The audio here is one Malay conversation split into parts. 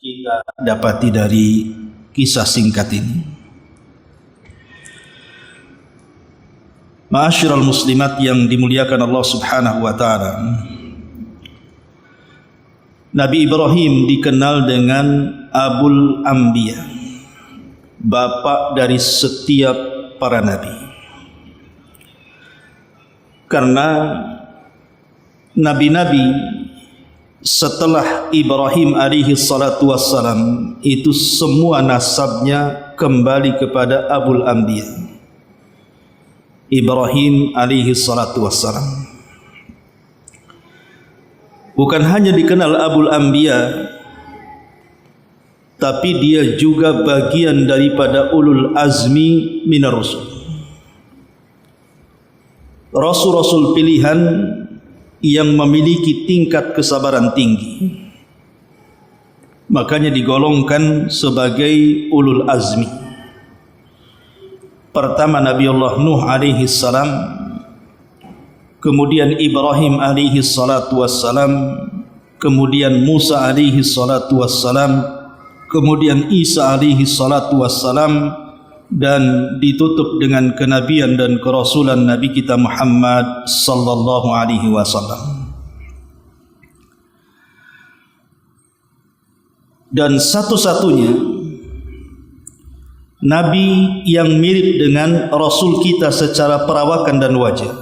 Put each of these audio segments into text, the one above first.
kita dapati dari kisah singkat ini. Ma'asyiral muslimat yang dimuliakan Allah Subhanahu wa taala. Nabi Ibrahim dikenal dengan Abul Anbiya, bapak dari setiap para nabi. Karena nabi-nabi setelah Ibrahim alaihi salatu wassalam itu semua nasabnya kembali kepada Abul Anbiya, Ibrahim alaihi salatu wassalam. Bukan hanya dikenal Abul Anbiya, tapi dia juga bagian daripada ulul azmi minar rusul, rasul-rasul pilihan yang memiliki tingkat kesabaran tinggi. Makanya digolongkan sebagai ulul azmi. Pertama Nabi Allah Nuh alaihi salam, kemudian Ibrahim alaihi salatu wassalam, kemudian Musa alaihi salatu wassalam, kemudian Isa alaihi salatu wassalam, dan ditutup dengan kenabian dan kerasulan Nabi kita Muhammad sallallahu alaihi wasallam. Dan satu-satunya Nabi yang mirip dengan Rasul kita secara perawakan dan wajah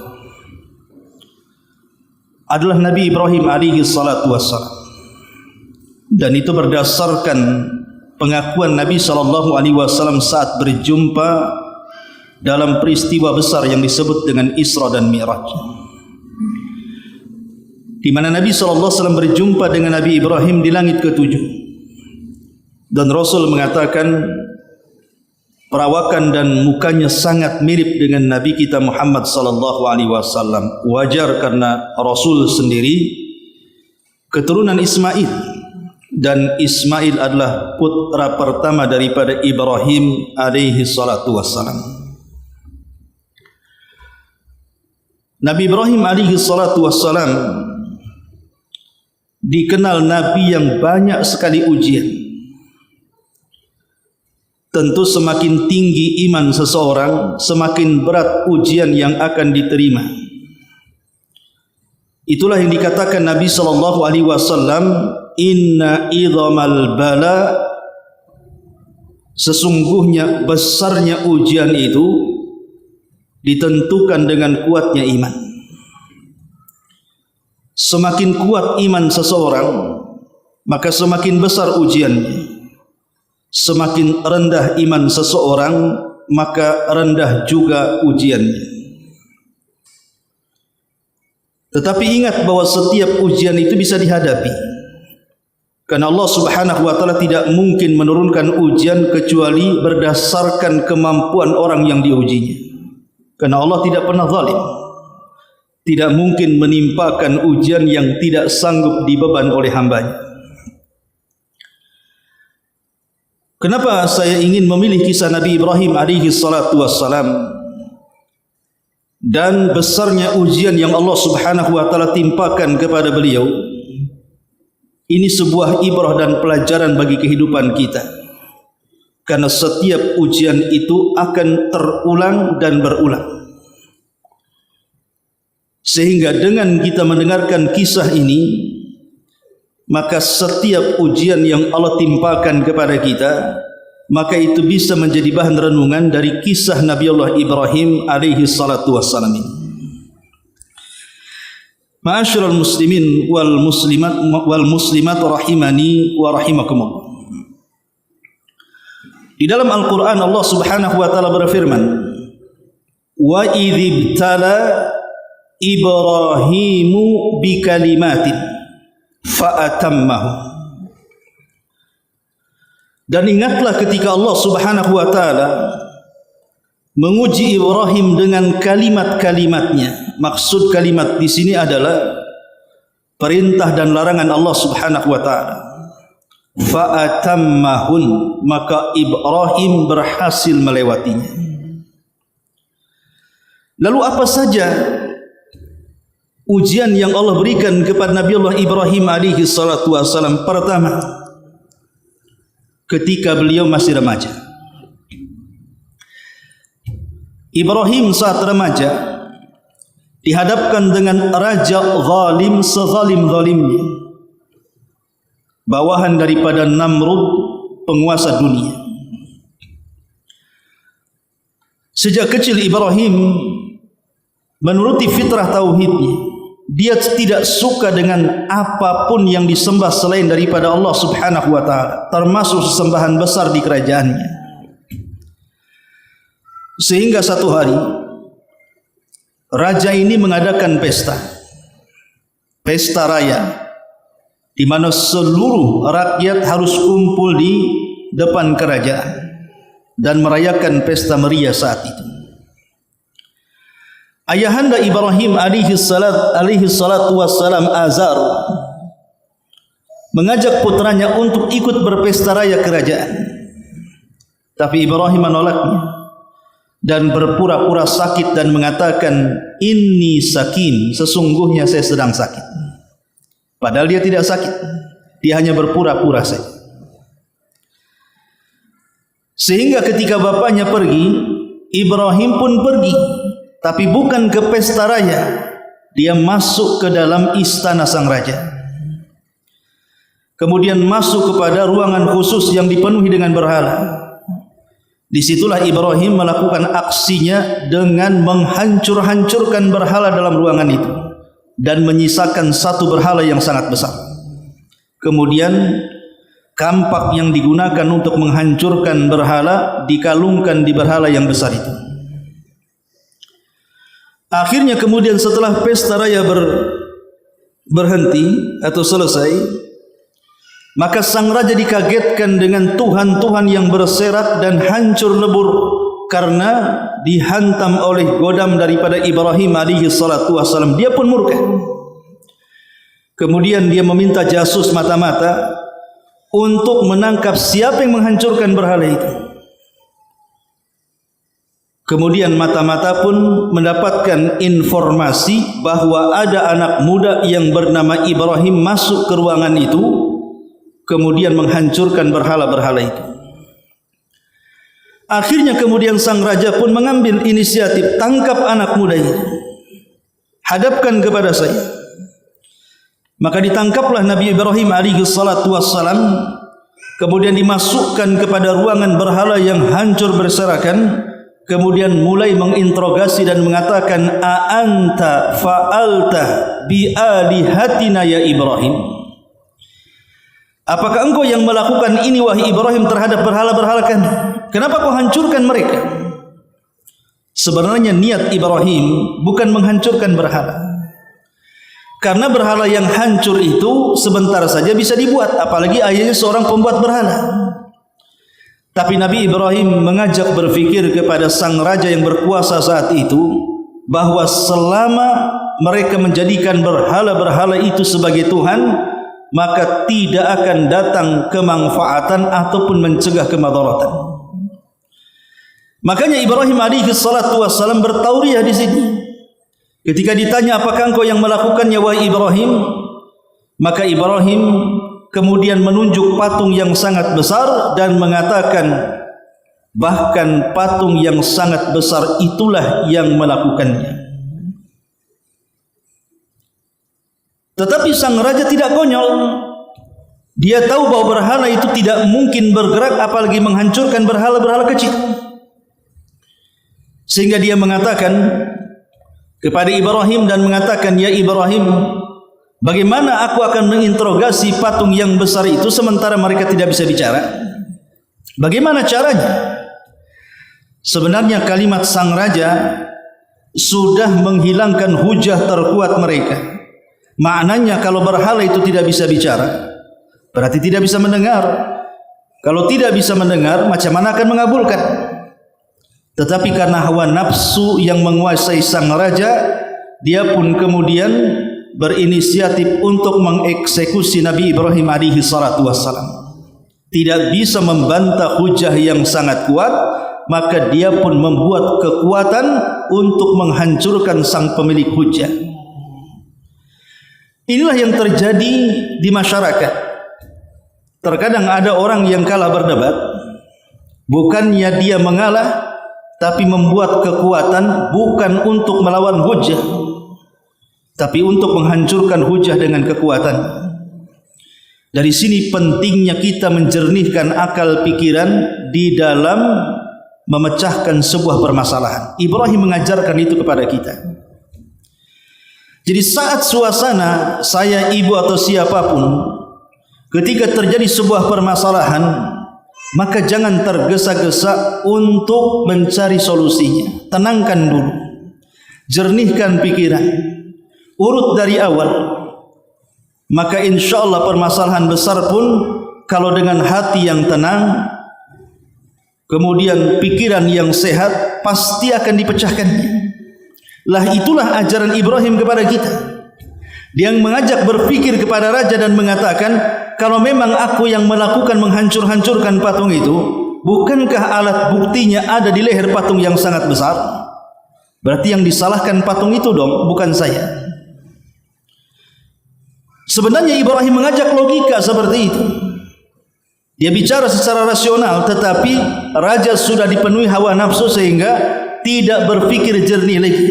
adalah Nabi Ibrahim alaihi salatu wassalam. Dan itu berdasarkan pengakuan Nabi SAW saat berjumpa dalam peristiwa besar yang disebut dengan Isra dan Mi'raj, di mana Nabi SAW berjumpa dengan Nabi Ibrahim di langit ketujuh. Dan Rasul mengatakan perawakan dan mukanya sangat mirip dengan Nabi kita Muhammad SAW. Wajar karena Rasul sendiri keturunan Ismail, dan Ismail adalah putra pertama daripada Ibrahim alaihi salatu wassalam. Nabi Ibrahim alaihi salatu wassalam dikenal Nabi yang banyak sekali ujian. Tentu semakin tinggi iman seseorang, semakin berat ujian yang akan diterima. Itulah yang dikatakan Nabi SAW, inna idhamal bala, sesungguhnya besarnya ujian itu ditentukan dengan kuatnya iman. Semakin kuat iman seseorang, maka semakin besar ujiannya. Semakin rendah iman seseorang, maka rendah juga ujiannya. Tetapi ingat bahwa setiap ujian itu bisa dihadapi, karena Allah Subhanahu wa taala tidak mungkin menurunkan ujian kecuali berdasarkan kemampuan orang yang diujinya. Karena Allah tidak pernah zalim. Tidak mungkin menimpakan ujian yang tidak sanggup dibeban oleh hambanya. Kenapa saya ingin memilih kisah Nabi Ibrahim alaihi salatu wassalam dan besarnya ujian yang Allah Subhanahu wa taala timpakan kepada beliau? Ini sebuah ibrah dan pelajaran bagi kehidupan kita. Karena setiap ujian itu akan terulang dan berulang. Sehingga dengan kita mendengarkan kisah ini, maka setiap ujian yang Allah timpakan kepada kita, maka itu bisa menjadi bahan renungan dari kisah Nabi Allah Ibrahim alaihi salatu wassalam ini. Ma'asyiral muslimin wal muslimat rahimani wa rahimakumullah. Di dalam Al-Quran Allah Subhanahu wa taala berfirman, wa idzibtala Ibrahimu bikalimatin fa'atammahu. Dan ingatlah ketika Allah Subhanahu wa taala menguji Ibrahim dengan kalimat-kalimatnya. Maksud kalimat di sini adalah perintah dan larangan Allah Subhanahu wa taala. Fa'atammahun, maka Ibrahim berhasil melewatinya. Lalu apa saja ujian yang Allah berikan kepada Nabi Allah Ibrahim alaihi salatu wasallam? Pertama, ketika beliau masih remaja. Ibrahim saat remaja dihadapkan dengan raja zalim sezalim-zalimnya, bawahan daripada Namrud, penguasa dunia. Sejak kecil Ibrahim menuruti fitrah tauhidnya. Dia tidak suka dengan apapun yang disembah selain daripada Allah Subhanahu wa taala, termasuk sesembahan besar di kerajaannya. Sehingga satu hari raja ini mengadakan pesta raya, di mana seluruh rakyat harus kumpul di depan kerajaan dan merayakan pesta meriah saat itu. Ayahanda Ibrahim alaihi salatu wassalam Azar mengajak putranya untuk ikut berpesta raya kerajaan, tapi Ibrahim menolaknya dan berpura-pura sakit dan mengatakan, inni sakin, sesungguhnya saya sedang sakit. Padahal dia tidak sakit, dia hanya berpura-pura saja. Sehingga ketika bapaknya pergi, Ibrahim pun pergi, tapi bukan ke pesta raya. Dia masuk ke dalam istana sang raja, kemudian masuk kepada ruangan khusus yang dipenuhi dengan berhala. Disitulah Ibrahim melakukan aksinya dengan menghancur-hancurkan berhala dalam ruangan itu dan menyisakan satu berhala yang sangat besar. Kemudian kampak yang digunakan untuk menghancurkan berhala dikalungkan di berhala yang besar itu. Akhirnya kemudian setelah pesta raya berhenti atau selesai, maka sang raja dikagetkan dengan tuhan-tuhan yang berserak dan hancur lebur karena dihantam oleh godam daripada Ibrahim alaihi salatu wassalam. Dia pun murka. Kemudian dia meminta jasus mata-mata untuk menangkap siapa yang menghancurkan berhala itu. Kemudian mata-mata pun mendapatkan informasi bahwa ada anak muda yang bernama Ibrahim masuk ke ruangan itu, kemudian menghancurkan berhala-berhala itu. Akhirnya kemudian sang raja pun mengambil inisiatif, tangkap anak muda ini, hadapkan kepada saya. Maka ditangkaplah Nabi Ibrahim alaihi salatu wassalam, kemudian dimasukkan kepada ruangan berhala yang hancur berserakan. Kemudian mulai menginterogasi dan mengatakan, a anta fa'alta bi alihatina ya Ibrahim, apakah engkau yang melakukan ini wahai Ibrahim terhadap berhala-berhala kami? Kenapa kau hancurkan mereka? Sebenarnya niat Ibrahim bukan menghancurkan berhala, karena berhala yang hancur itu sebentar saja bisa dibuat, apalagi ayahnya seorang pembuat berhala. Tapi Nabi Ibrahim mengajak berfikir kepada sang raja yang berkuasa saat itu, bahwa selama mereka menjadikan berhala-berhala itu sebagai Tuhan, maka tidak akan datang kemanfaatan ataupun mencegah kemadaratan. Makanya Ibrahim alaihi salatu wassalam bertauriah di sini. Ketika ditanya, apakah engkau yang melakukannya wahai Ibrahim? Maka Ibrahim kemudian menunjuk patung yang sangat besar dan mengatakan, bahkan patung yang sangat besar itulah yang melakukannya. Tetapi sang raja tidak konyol. Dia tahu bahwa berhala itu tidak mungkin bergerak, apalagi menghancurkan berhala-berhala kecil. Sehingga dia mengatakan kepada Ibrahim dan mengatakan, ya Ibrahim, bagaimana aku akan menginterogasi patung yang besar itu sementara mereka tidak bisa bicara? Bagaimana caranya? Sebenarnya kalimat sang raja sudah menghilangkan hujah terkuat mereka. Maknanya kalau berhala itu tidak bisa bicara, berarti tidak bisa mendengar. Kalau tidak bisa mendengar, macam mana akan mengabulkan? Tetapi karena hawa nafsu yang menguasai sang raja, dia pun kemudian berinisiatif untuk mengeksekusi Nabi Ibrahim alaihi salatu wassalam. Tidak bisa membantah hujah yang sangat kuat, maka dia pun membuat kekuatan untuk menghancurkan sang pemilik hujah. Inilah yang terjadi di masyarakat. Terkadang ada orang yang kalah berdebat, bukannya dia mengalah, tapi membuat kekuatan bukan untuk melawan hujah, tapi untuk menghancurkan hujah dengan kekuatan. Dari sini pentingnya kita menjernihkan akal pikiran di dalam memecahkan sebuah permasalahan. Ibrahim mengajarkan itu kepada kita. Jadi saat suasana, saya, ibu atau siapapun, ketika terjadi sebuah permasalahan, maka jangan tergesa-gesa untuk mencari solusinya. Tenangkan dulu, jernihkan pikiran, urut dari awal. Maka insya Allah permasalahan besar pun kalau dengan hati yang tenang, kemudian pikiran yang sehat, pasti akan dipecahkannya. Lah itulah ajaran Ibrahim kepada kita. Dia mengajak berpikir kepada raja dan mengatakan, kalau memang aku yang melakukan menghancur-hancurkan patung itu, bukankah alat buktinya ada di leher patung yang sangat besar? Berarti yang disalahkan patung itu dong, bukan saya. Sebenarnya Ibrahim mengajak logika seperti itu. Dia bicara secara rasional, tetapi raja sudah dipenuhi hawa nafsu sehingga tidak berpikir jernih lagi.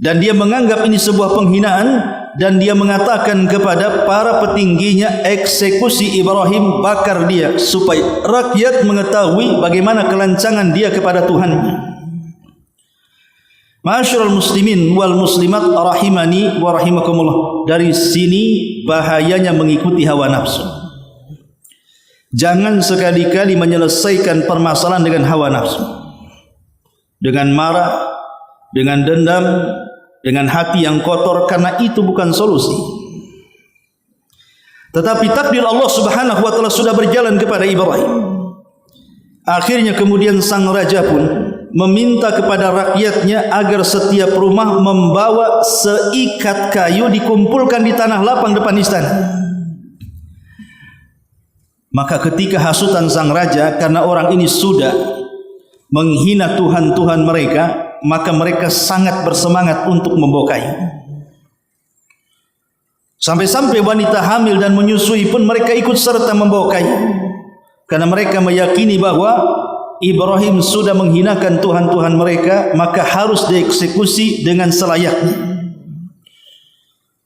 Dan dia menganggap ini sebuah penghinaan, dan dia mengatakan kepada para petingginya, eksekusi Ibrahim, bakar dia, supaya rakyat mengetahui bagaimana kelancangan dia kepada Tuhannya. Ma'asyiral muslimin wal muslimat rahimani wa rahimakumullah. Dari sini bahayanya mengikuti hawa nafsu. Jangan sekali-kali menyelesaikan permasalahan dengan hawa nafsu, dengan marah, dengan dendam, dengan hati yang kotor, karena itu bukan solusi. Tetapi takdir Allah Subhanahu wa taala sudah berjalan kepada Ibrahim. Akhirnya kemudian sang raja pun meminta kepada rakyatnya agar setiap rumah membawa seikat kayu dikumpulkan di tanah lapang depan istana. Maka ketika hasutan sang raja karena orang ini sudah menghina Tuhan-Tuhan mereka, maka mereka sangat bersemangat untuk membawa kayu. Sampai-sampai wanita hamil dan menyusui pun mereka ikut serta membawa kayu, karena mereka meyakini bahwa Ibrahim sudah menghinakan Tuhan-Tuhan mereka, maka harus dieksekusi dengan selayaknya.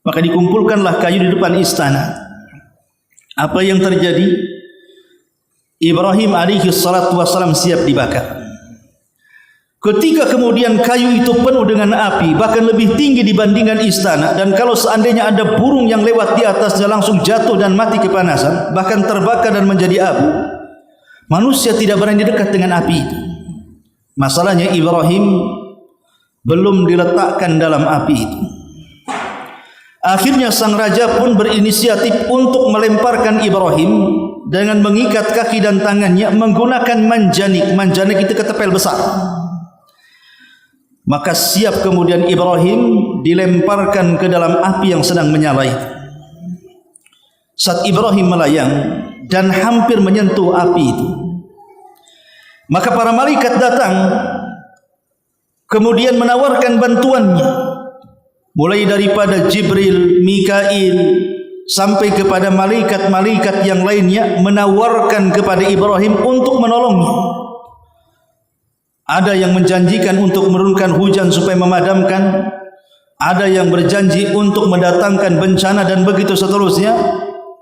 Maka dikumpulkanlah kayu di depan istana. Apa yang terjadi? Ibrahim alaihi salatu wassalam siap dibakar. Ketika kemudian kayu itu penuh dengan api, bahkan lebih tinggi dibandingkan istana, dan kalau seandainya ada burung yang lewat di atasnya langsung jatuh dan mati kepanasan, bahkan terbakar dan menjadi abu, manusia tidak berani dekat dengan api itu. Masalahnya Ibrahim belum diletakkan dalam api itu. Akhirnya sang raja pun berinisiatif untuk melemparkan Ibrahim dengan mengikat kaki dan tangannya menggunakan manjanik. Manjanik itu ketepel besar. Maka siap kemudian Ibrahim dilemparkan ke dalam api yang sedang menyala itu. Saat Ibrahim melayang dan hampir menyentuh api itu, maka para malaikat datang kemudian menawarkan bantuannya, mulai daripada Jibril, Mikail, sampai kepada malaikat-malaikat yang lainnya menawarkan kepada Ibrahim untuk menolongnya. Ada yang menjanjikan untuk menurunkan hujan supaya memadamkan, ada yang berjanji untuk mendatangkan bencana dan begitu seterusnya.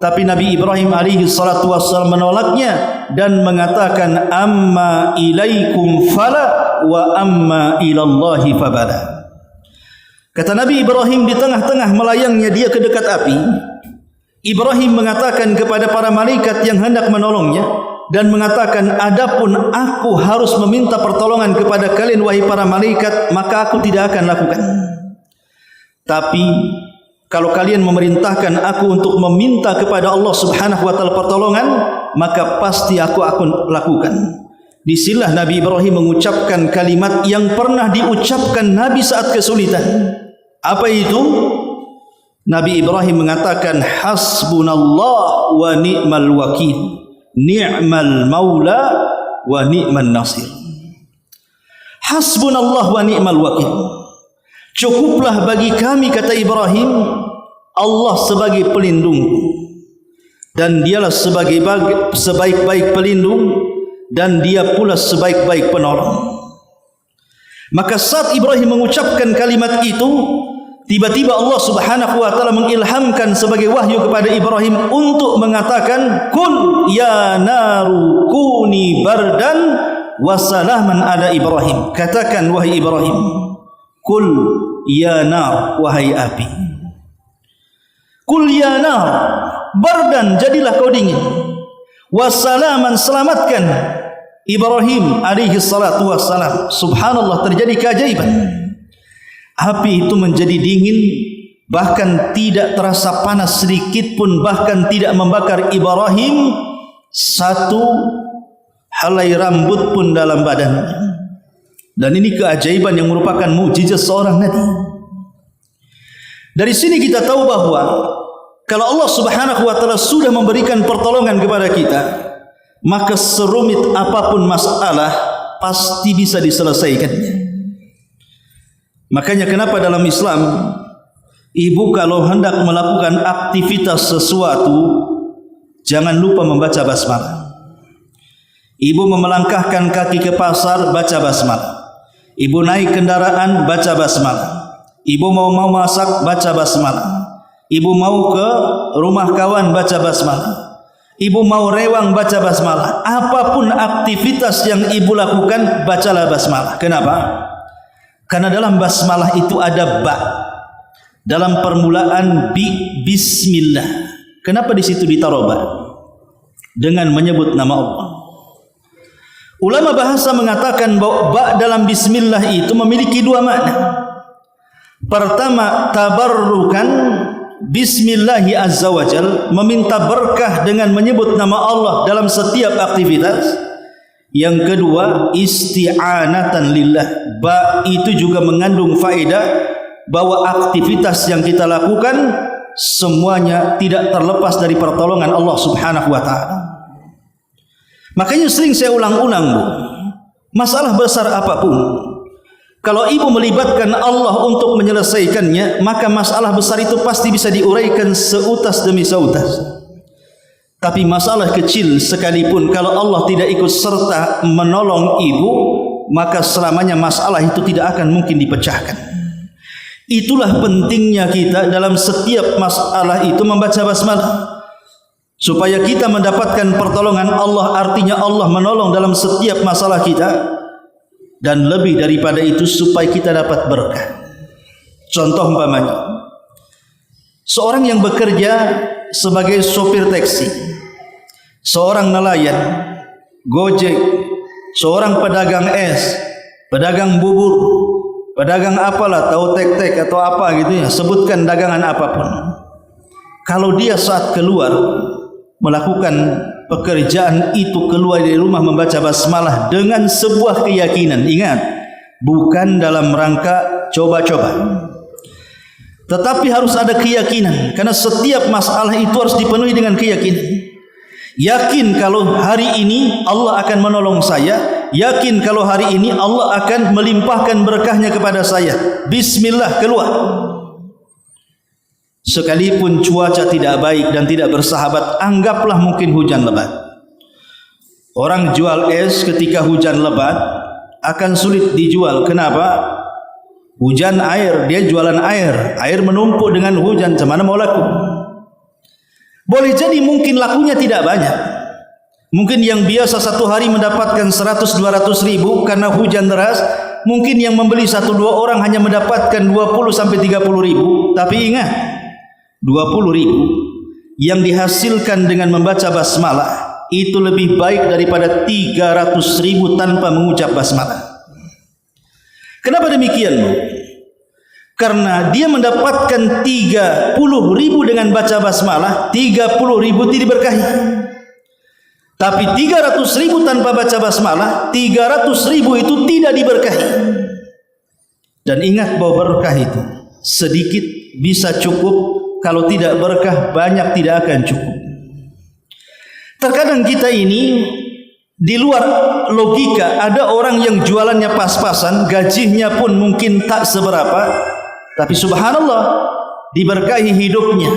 Tapi Nabi Ibrahim alaihi salatu wassalam menolaknya dan mengatakan, amma ilaikum fala wa amma ilallahi fabala. Kata Nabi Ibrahim di tengah-tengah melayangnya dia ke dekat api, Ibrahim mengatakan kepada para malaikat yang hendak menolongnya dan mengatakan, adapun aku harus meminta pertolongan kepada kalian wahai para malaikat, maka aku tidak akan lakukan. Tapi kalau kalian memerintahkan aku untuk meminta kepada Allah Subhanahu wa taala pertolongan, maka pasti aku akan lakukan. Disinilah Nabi Ibrahim mengucapkan kalimat yang pernah diucapkan Nabi saat kesulitan. Apa itu? Nabi Ibrahim mengatakan, hasbunallah wa ni'mal wakil, ni'mal maula wa ni'man nasir. Hasbunallah wa ni'mal wakil. Cukuplah bagi kami, kata Ibrahim, Allah sebagai pelindungku. dan dialah sebaik-baik pelindung, dan dia pula sebaik-baik penolong. Maka saat Ibrahim mengucapkan kalimat itu, tiba-tiba Allah Subhanahu wa taala mengilhamkan sebagai wahyu kepada Ibrahim untuk mengatakan, "Qul ya naru kuni bardan wa salaman ala Ibrahim." Katakan wahai Ibrahim, "Qul ya nar, wahai api." "Qul ya nar, bardan, jadilah kau dingin. Wa salaman, selamatkan Ibrahim alaihi salatu wassalam." Subhanallah, terjadi keajaiban. Api itu menjadi dingin, bahkan tidak terasa panas sedikit pun, bahkan tidak membakar Ibrahim satu helai rambut pun dalam badannya. Dan ini keajaiban yang merupakan mukjizat seorang nabi. Dari sini kita tahu bahwa kalau Allah Subhanahu wa taala sudah memberikan pertolongan kepada kita, maka serumit apapun masalah pasti bisa diselesaikannya. Makanya kenapa dalam Islam, ibu kalau hendak melakukan aktivitas sesuatu, jangan lupa membaca basmalah. Ibu melangkahkan kaki ke pasar, baca basmalah. Ibu naik kendaraan, baca basmalah. Ibu mau masak, baca basmalah. Ibu mau ke rumah kawan, baca basmalah. Ibu mau rewang, baca basmalah. Apapun aktivitas yang ibu lakukan, bacalah basmalah. Kenapa? Karena dalam basmalah itu ada ba. Dalam permulaan bismillah. Kenapa di situ ditaruh ba? Dengan menyebut nama Allah. Ulama bahasa mengatakan bahwa ba dalam bismillah itu memiliki dua makna. Pertama, tabarrukan, bismillahi azza wa jal, meminta berkah dengan menyebut nama Allah dalam setiap aktivitas. Yang kedua, isti'anatan lillah. Ba itu juga mengandung faedah bahwa aktivitas yang kita lakukan semuanya tidak terlepas dari pertolongan Allah Subhanahu wa taala. Makanya sering saya ulang-ulang, Bu, masalah besar apapun, kalau ibu melibatkan Allah untuk menyelesaikannya, maka masalah besar itu pasti bisa diuraikan seutas demi seutas. Tapi masalah kecil sekalipun, kalau Allah tidak ikut serta menolong ibu, maka selamanya masalah itu tidak akan mungkin dipecahkan. Itulah pentingnya kita dalam setiap masalah itu membaca basmalah, supaya kita mendapatkan pertolongan Allah. Artinya Allah menolong dalam setiap masalah kita. Dan lebih daripada itu, supaya kita dapat berkah. Contoh umpamanya, seorang yang bekerja sebagai sopir taksi, seorang nelayan, gojek, seorang pedagang es, pedagang bubur, pedagang apalah, tahu tek-tek atau apa gitu ya, sebutkan dagangan apapun. Kalau dia saat keluar melakukan pekerjaan itu, keluar dari rumah membaca basmalah dengan sebuah keyakinan, ingat, bukan dalam rangka coba-coba, tetapi harus ada keyakinan, karena setiap masalah itu harus dipenuhi dengan keyakinan. Yakin kalau hari ini Allah akan menolong saya, yakin kalau hari ini Allah akan melimpahkan berkahnya kepada saya. Bismillah, keluar. Sekalipun cuaca tidak baik dan tidak bersahabat, anggaplah mungkin hujan lebat. Orang jual es ketika hujan lebat akan sulit dijual. Kenapa? Hujan air, dia jualan air, air menumpuk dengan hujan, macam mau laku? Boleh jadi mungkin lakunya tidak banyak. Mungkin yang biasa satu hari mendapatkan 100-200 ribu karena hujan deras, mungkin yang membeli 1-2 orang hanya mendapatkan 20-30 ribu. Tapi ingat, 20 ribu yang dihasilkan dengan membaca basmalah itu lebih baik daripada 300 ribu tanpa mengucap basmalah. Kenapa demikian, Bu? Karena dia mendapatkan 30 ribu dengan baca basmalah, 30 ribu tidak diberkahi. Tapi 300 ribu tanpa baca basmalah, 300 ribu itu tidak diberkahi. Dan ingat bahwa berkah itu sedikit bisa cukup, kalau tidak berkah banyak tidak akan cukup. Terkadang kita ini di luar logika, ada orang yang jualannya pas-pasan, gajinya pun mungkin tak seberapa, tapi subhanallah diberkahi hidupnya,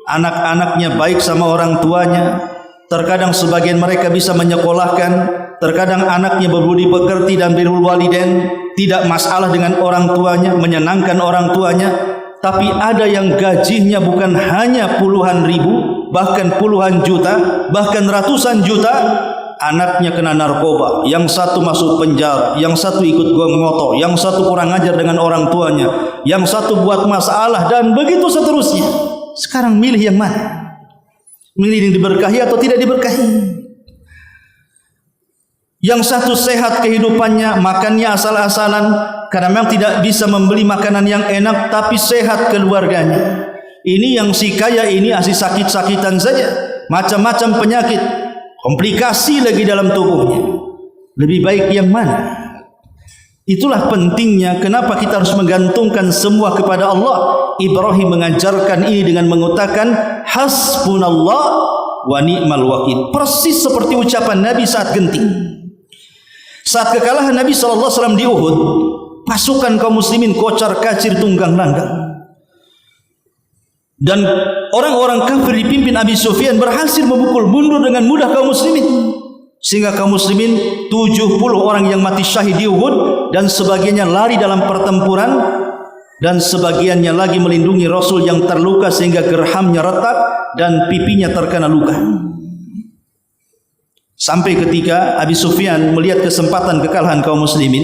anak-anaknya baik sama orang tuanya. Terkadang sebagian mereka bisa menyekolahkan, terkadang anaknya berbudi pekerti dan birrul walidain, tidak masalah dengan orang tuanya, menyenangkan orang tuanya. Tapi ada yang gajinya bukan hanya puluhan ribu, bahkan puluhan juta, bahkan ratusan juta. Anaknya kena narkoba, yang satu masuk penjara, yang satu ikut geng motor, yang satu kurang ajar dengan orang tuanya, yang satu buat masalah, dan begitu seterusnya. Sekarang milih yang mana? Milih yang diberkahi atau tidak diberkahi? Yang satu sehat kehidupannya, makannya asal-asalan karena memang tidak bisa membeli makanan yang enak, tapi sehat keluarganya. Ini yang si kaya ini asli sakit-sakitan saja, macam-macam penyakit, komplikasi lagi dalam tubuhnya. Lebih baik yang mana? Itulah pentingnya kenapa kita harus menggantungkan semua kepada Allah. Ibrahim mengajarkan ini dengan mengutakan hasbunallah wa ni'mal wakil. Persis seperti ucapan Nabi saat genting. Saat kekalahan Nabi SAW di Uhud, pasukan kaum muslimin kocar kacir tunggang langgang. Dan orang-orang kafir dipimpin Abi Sufyan berhasil memukul mundur dengan mudah kaum muslimin. Sehingga kaum muslimin 70 orang yang mati syahid di Uhud, dan sebagiannya lari dalam pertempuran, dan sebagiannya lagi melindungi Rasul yang terluka sehingga gerhamnya retak dan pipinya terkena luka. Sampai ketika Abi Sufyan melihat kesempatan kekalahan kaum muslimin,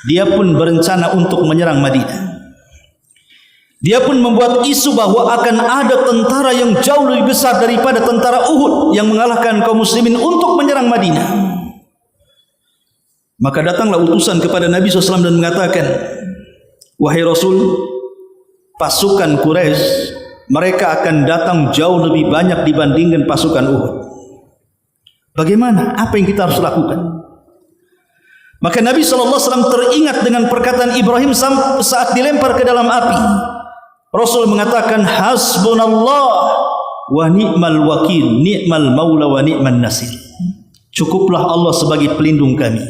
dia pun berencana untuk menyerang Madinah. Dia pun membuat isu bahwa akan ada tentara yang jauh lebih besar daripada tentara Uhud yang mengalahkan kaum muslimin untuk menyerang Madinah. Maka datanglah utusan kepada Nabi SAW dan mengatakan, wahai Rasul, pasukan Quraisy mereka akan datang jauh lebih banyak dibandingkan pasukan Uhud. Bagaimana? Apa yang kita harus lakukan? Maka Nabi SAW teringat dengan perkataan Ibrahim saat dilempar ke dalam api. Rasul mengatakan hasbunallah wa ni'mal wakil, ni'mal maula wa ni'man nasir. Cukuplah Allah sebagai pelindung kami,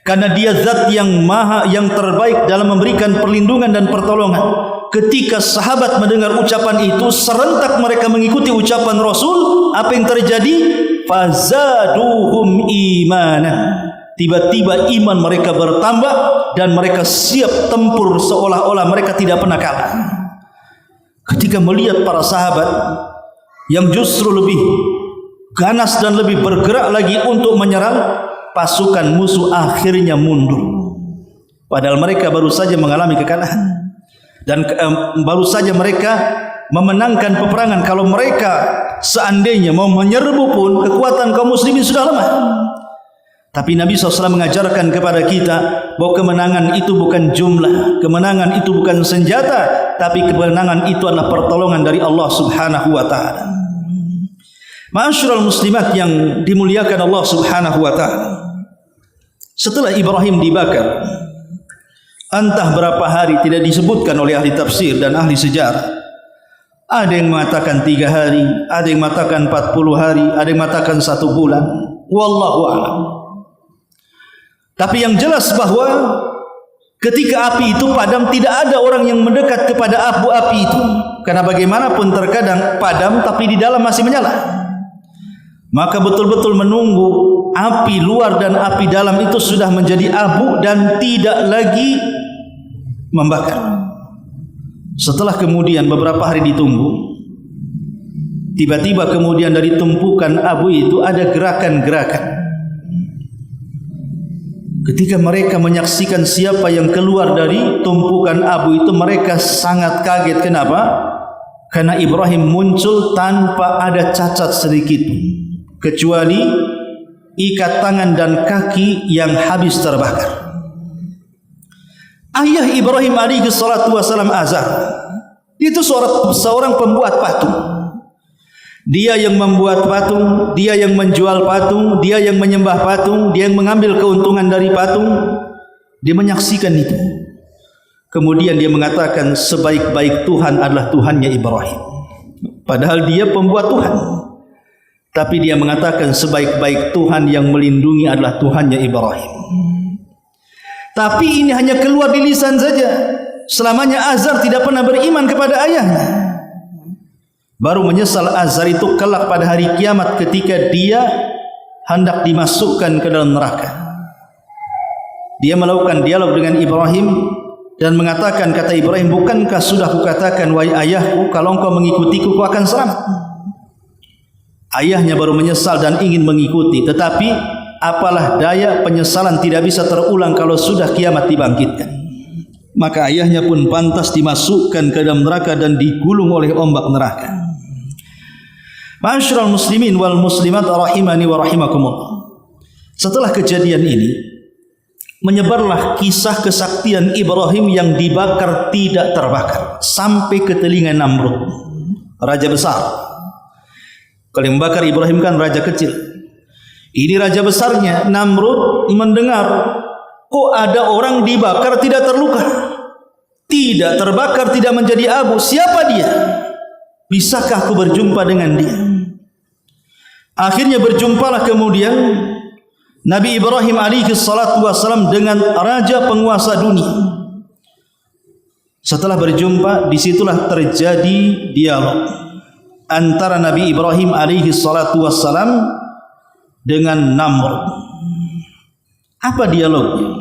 karena dia zat yang terbaik dalam memberikan perlindungan dan pertolongan. Ketika sahabat mendengar ucapan itu, serentak mereka mengikuti ucapan Rasul. Apa yang terjadi? Fazaduhum imanan. Tiba-tiba iman mereka bertambah dan mereka siap tempur seolah-olah mereka tidak pernah kalah. Ketika melihat para sahabat yang justru lebih ganas dan lebih bergerak lagi untuk menyerang, pasukan musuh akhirnya mundur. Padahal mereka baru saja mengalami kekalahan dan baru saja mereka memenangkan peperangan. Kalau mereka seandainya mau menyerbu pun, kekuatan kaum muslimin sudah lemah. Tapi Nabi SAW mengajarkan kepada kita bahwa kemenangan itu bukan jumlah, kemenangan itu bukan senjata, tapi kemenangan itu adalah pertolongan dari Allah Subhanahu wa taala. Ma'asyiral muslimat yang dimuliakan Allah Subhanahu wa taala. Setelah Ibrahim dibakar, entah berapa hari tidak disebutkan oleh ahli tafsir dan ahli sejarah. Ada yang mengatakan 3 hari, ada yang mengatakan 40 hari, ada yang mengatakan 1 bulan. Wallahu a'lam. Tapi yang jelas bahwa ketika api itu padam, tidak ada orang yang mendekat kepada api itu. Karena bagaimanapun terkadang padam tapi di dalam masih menyala. Maka betul-betul menunggu api luar dan api dalam itu sudah menjadi abu dan tidak lagi membakar. Setelah kemudian beberapa hari ditunggu, tiba-tiba kemudian dari tumpukan abu itu ada gerakan-gerakan. Ketika mereka menyaksikan siapa yang keluar dari tumpukan abu itu, mereka sangat kaget. Kenapa? Karena Ibrahim muncul tanpa ada cacat sedikit, kecuali ikat tangan dan kaki yang habis terbakar. Ayah Ibrahim alaihi salatu wasalam Azar itu seorang pembuat patung. Dia yang membuat patung, dia yang menjual patung, dia yang menyembah patung, dia yang mengambil keuntungan dari patung. Dia menyaksikan itu. Kemudian dia mengatakan sebaik-baik Tuhan adalah Tuhannya Ibrahim. Padahal dia pembuat Tuhan. Tapi dia mengatakan sebaik-baik Tuhan yang melindungi adalah Tuhannya Ibrahim. Tapi ini hanya keluar di lisan saja. Selamanya Azar tidak pernah beriman kepada ayahnya. baru menyesal azar itu kelak pada hari kiamat ketika dia hendak dimasukkan ke dalam neraka. Dia melakukan dialog dengan Ibrahim dan mengatakan, kata Ibrahim, bukankah sudah kukatakan, wahai ayahku, kalau engkau mengikutiku kau akan selamat. Ayahnya baru menyesal dan ingin mengikuti, tetapi apalah daya, penyesalan tidak bisa terulang kalau sudah kiamat dibangkitkan. Maka ayahnya pun pantas dimasukkan ke dalam neraka dan digulung oleh ombak neraka. Ma'asyiral muslimin wal muslimat rahimani wa rahimakumullah. Setelah kejadian ini, menyebarlah kisah kesaktian Ibrahim yang dibakar tidak terbakar sampai ke telinga Namrud, raja besar. Kalau yang membakar Ibrahim kan raja kecil, ini raja besarnya. Namrud mendengar, kok ada orang dibakar tidak terluka, tidak terbakar, tidak menjadi abu. Siapa dia? Bisakah aku berjumpa dengan dia? Akhirnya berjumpalah kemudian Nabi Ibrahim alaihi salatu wassalam dengan raja penguasa dunia. Setelah berjumpa, disitulah terjadi dialog antara Nabi Ibrahim alaihi salatu wassalam dengan Namrud. Apa dialognya?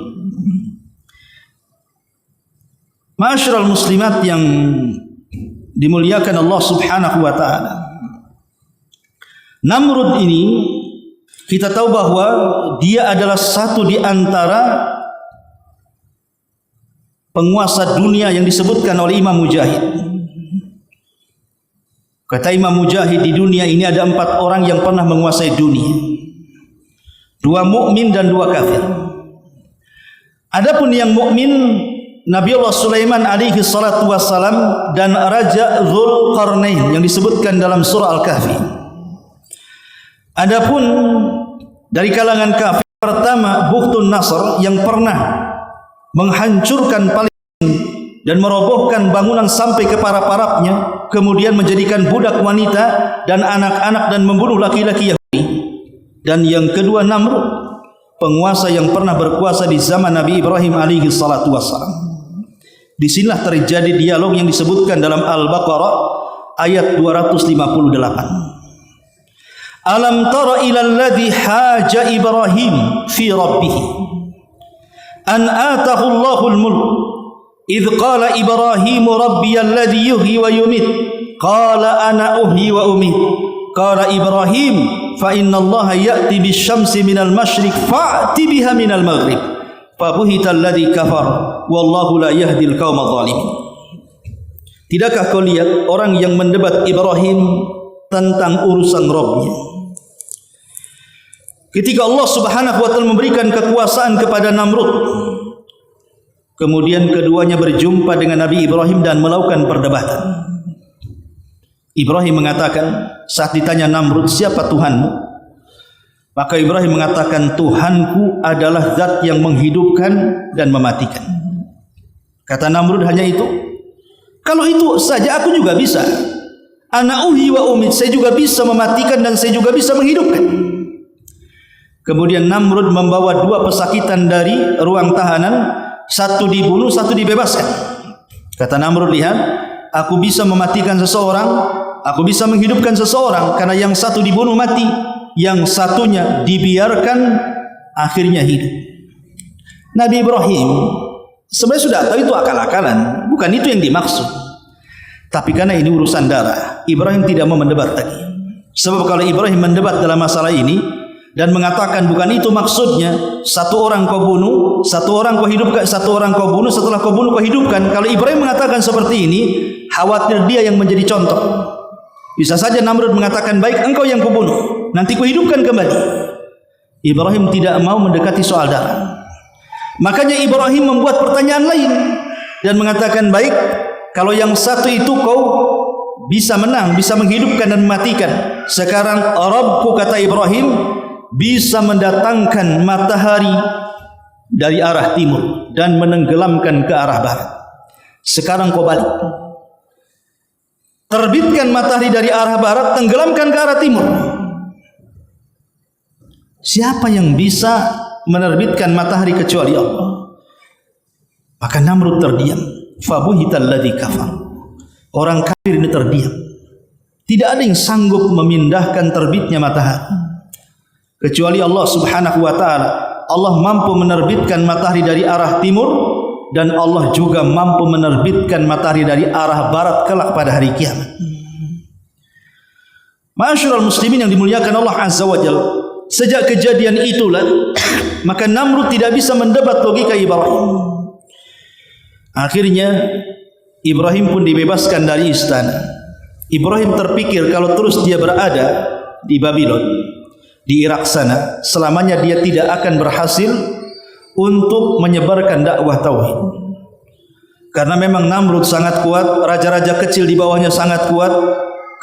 Ma'asyiral muslimat yang dimuliakan Allah subhanahu wa ta'ala, Namrud ini kita tahu bahwa dia adalah satu di antara penguasa dunia yang disebutkan oleh Imam Mujahid. Kata Imam Mujahid, di dunia ini ada 4 orang yang pernah menguasai dunia, 2 mukmin dan 2 kafir. Adapun yang mukmin, Nabi Allah Sulaiman alaihi salatu wassalam dan Raja Dzulqarnain yang disebutkan dalam surah Al-Kahfi. Adapun dari kalangan kafir, pertama Bukhtun Nasr yang pernah menghancurkan Palestina dan merobohkan bangunan sampai ke para-parapnya, kemudian menjadikan budak wanita dan anak-anak dan membunuh laki-laki Yahudi. Dan yang kedua Namrud, penguasa yang pernah berkuasa di zaman Nabi Ibrahim alaihi salatu wassalam. Disinilah terjadi dialog yang disebutkan dalam Al-Baqarah ayat 258. Alam tara ilal ladzi haja Ibrahim fi rabbih an atahu Allahul mulk idh qala Ibrahim rabbiyal ladzi yuhyi wa yumit qala ana uhyi wa umit qala Ibrahim fa inna Allah ya'ti bisyamsi minal masyriq fa'ti biha minal maghrib fabuhital ladzi kafar wallahu la yahdil qaumadh dhalimin. Tidakkah kau lihat orang yang mendebat Ibrahim tentang urusan Rabbnya? Ketika Allah subhanahu wa ta'ala memberikan kekuasaan kepada Namrud, kemudian keduanya berjumpa dengan Nabi Ibrahim dan melakukan perdebatan. Ibrahim mengatakan, saat ditanya Namrud, siapa Tuhanmu? Maka Ibrahim mengatakan, Tuhanku adalah zat yang menghidupkan dan mematikan. Kata Namrud, hanya itu? Kalau itu saja aku juga bisa. Ana uhyi wa umit, saya juga bisa mematikan dan saya juga bisa menghidupkan. Kemudian Namrud membawa 2 pesakitan dari ruang tahanan, satu dibunuh, satu dibebaskan. Kata Namrud, lihat, aku bisa mematikan seseorang, aku bisa menghidupkan seseorang, karena yang satu dibunuh mati, yang satunya dibiarkan akhirnya hidup. Nabi Ibrahim sebenarnya sudah tahu itu akal-akalan, bukan itu yang dimaksud. Tapi karena ini urusan darah, Ibrahim tidak mau mendebat tadi. Sebab kalau Ibrahim mendebat dalam masalah ini dan mengatakan bukan itu maksudnya, satu orang kau bunuh, satu orang kau hidupkan, satu orang kau bunuh, setelah kau bunuh kau hidupkan. Kalau Ibrahim mengatakan seperti ini, khawatir dia yang menjadi contoh. Bisa saja Namrud mengatakan, baik engkau yang kubunuh, nanti kuhidupkan kembali. Ibrahim tidak mau mendekati soal darah. Makanya Ibrahim membuat pertanyaan lain dan mengatakan, baik, kalau yang satu itu kau bisa menang, bisa menghidupkan dan mematikan. Sekarang Rabbku, kata Ibrahim, bisa mendatangkan matahari dari arah timur dan menenggelamkan ke arah barat. Sekarang kau balik, terbitkan matahari dari arah barat, tenggelamkan ke arah timur. Siapa yang bisa menerbitkan matahari kecuali Allah? Maka Namrud terdiam. Fabuhital ladzi kafar. Orang kafir ini terdiam. Tidak ada yang sanggup memindahkan terbitnya matahari kecuali Allah Subhanahu wa taala. Allah mampu menerbitkan matahari dari arah timur, dan Allah juga mampu menerbitkan matahari dari arah barat kelak pada hari kiamat. Ma'asyiral muslimin yang dimuliakan Allah Azza wa Jalla, sejak kejadian itulah maka Namrud tidak bisa mendebat logika Ibrahim. Akhirnya Ibrahim pun dibebaskan dari istana. Ibrahim terpikir kalau terus dia berada di Babylon, di Irak sana, selamanya dia tidak akan berhasil untuk menyebarkan dakwah tauhid. Karena memang Namrud sangat kuat, raja-raja kecil di bawahnya sangat kuat,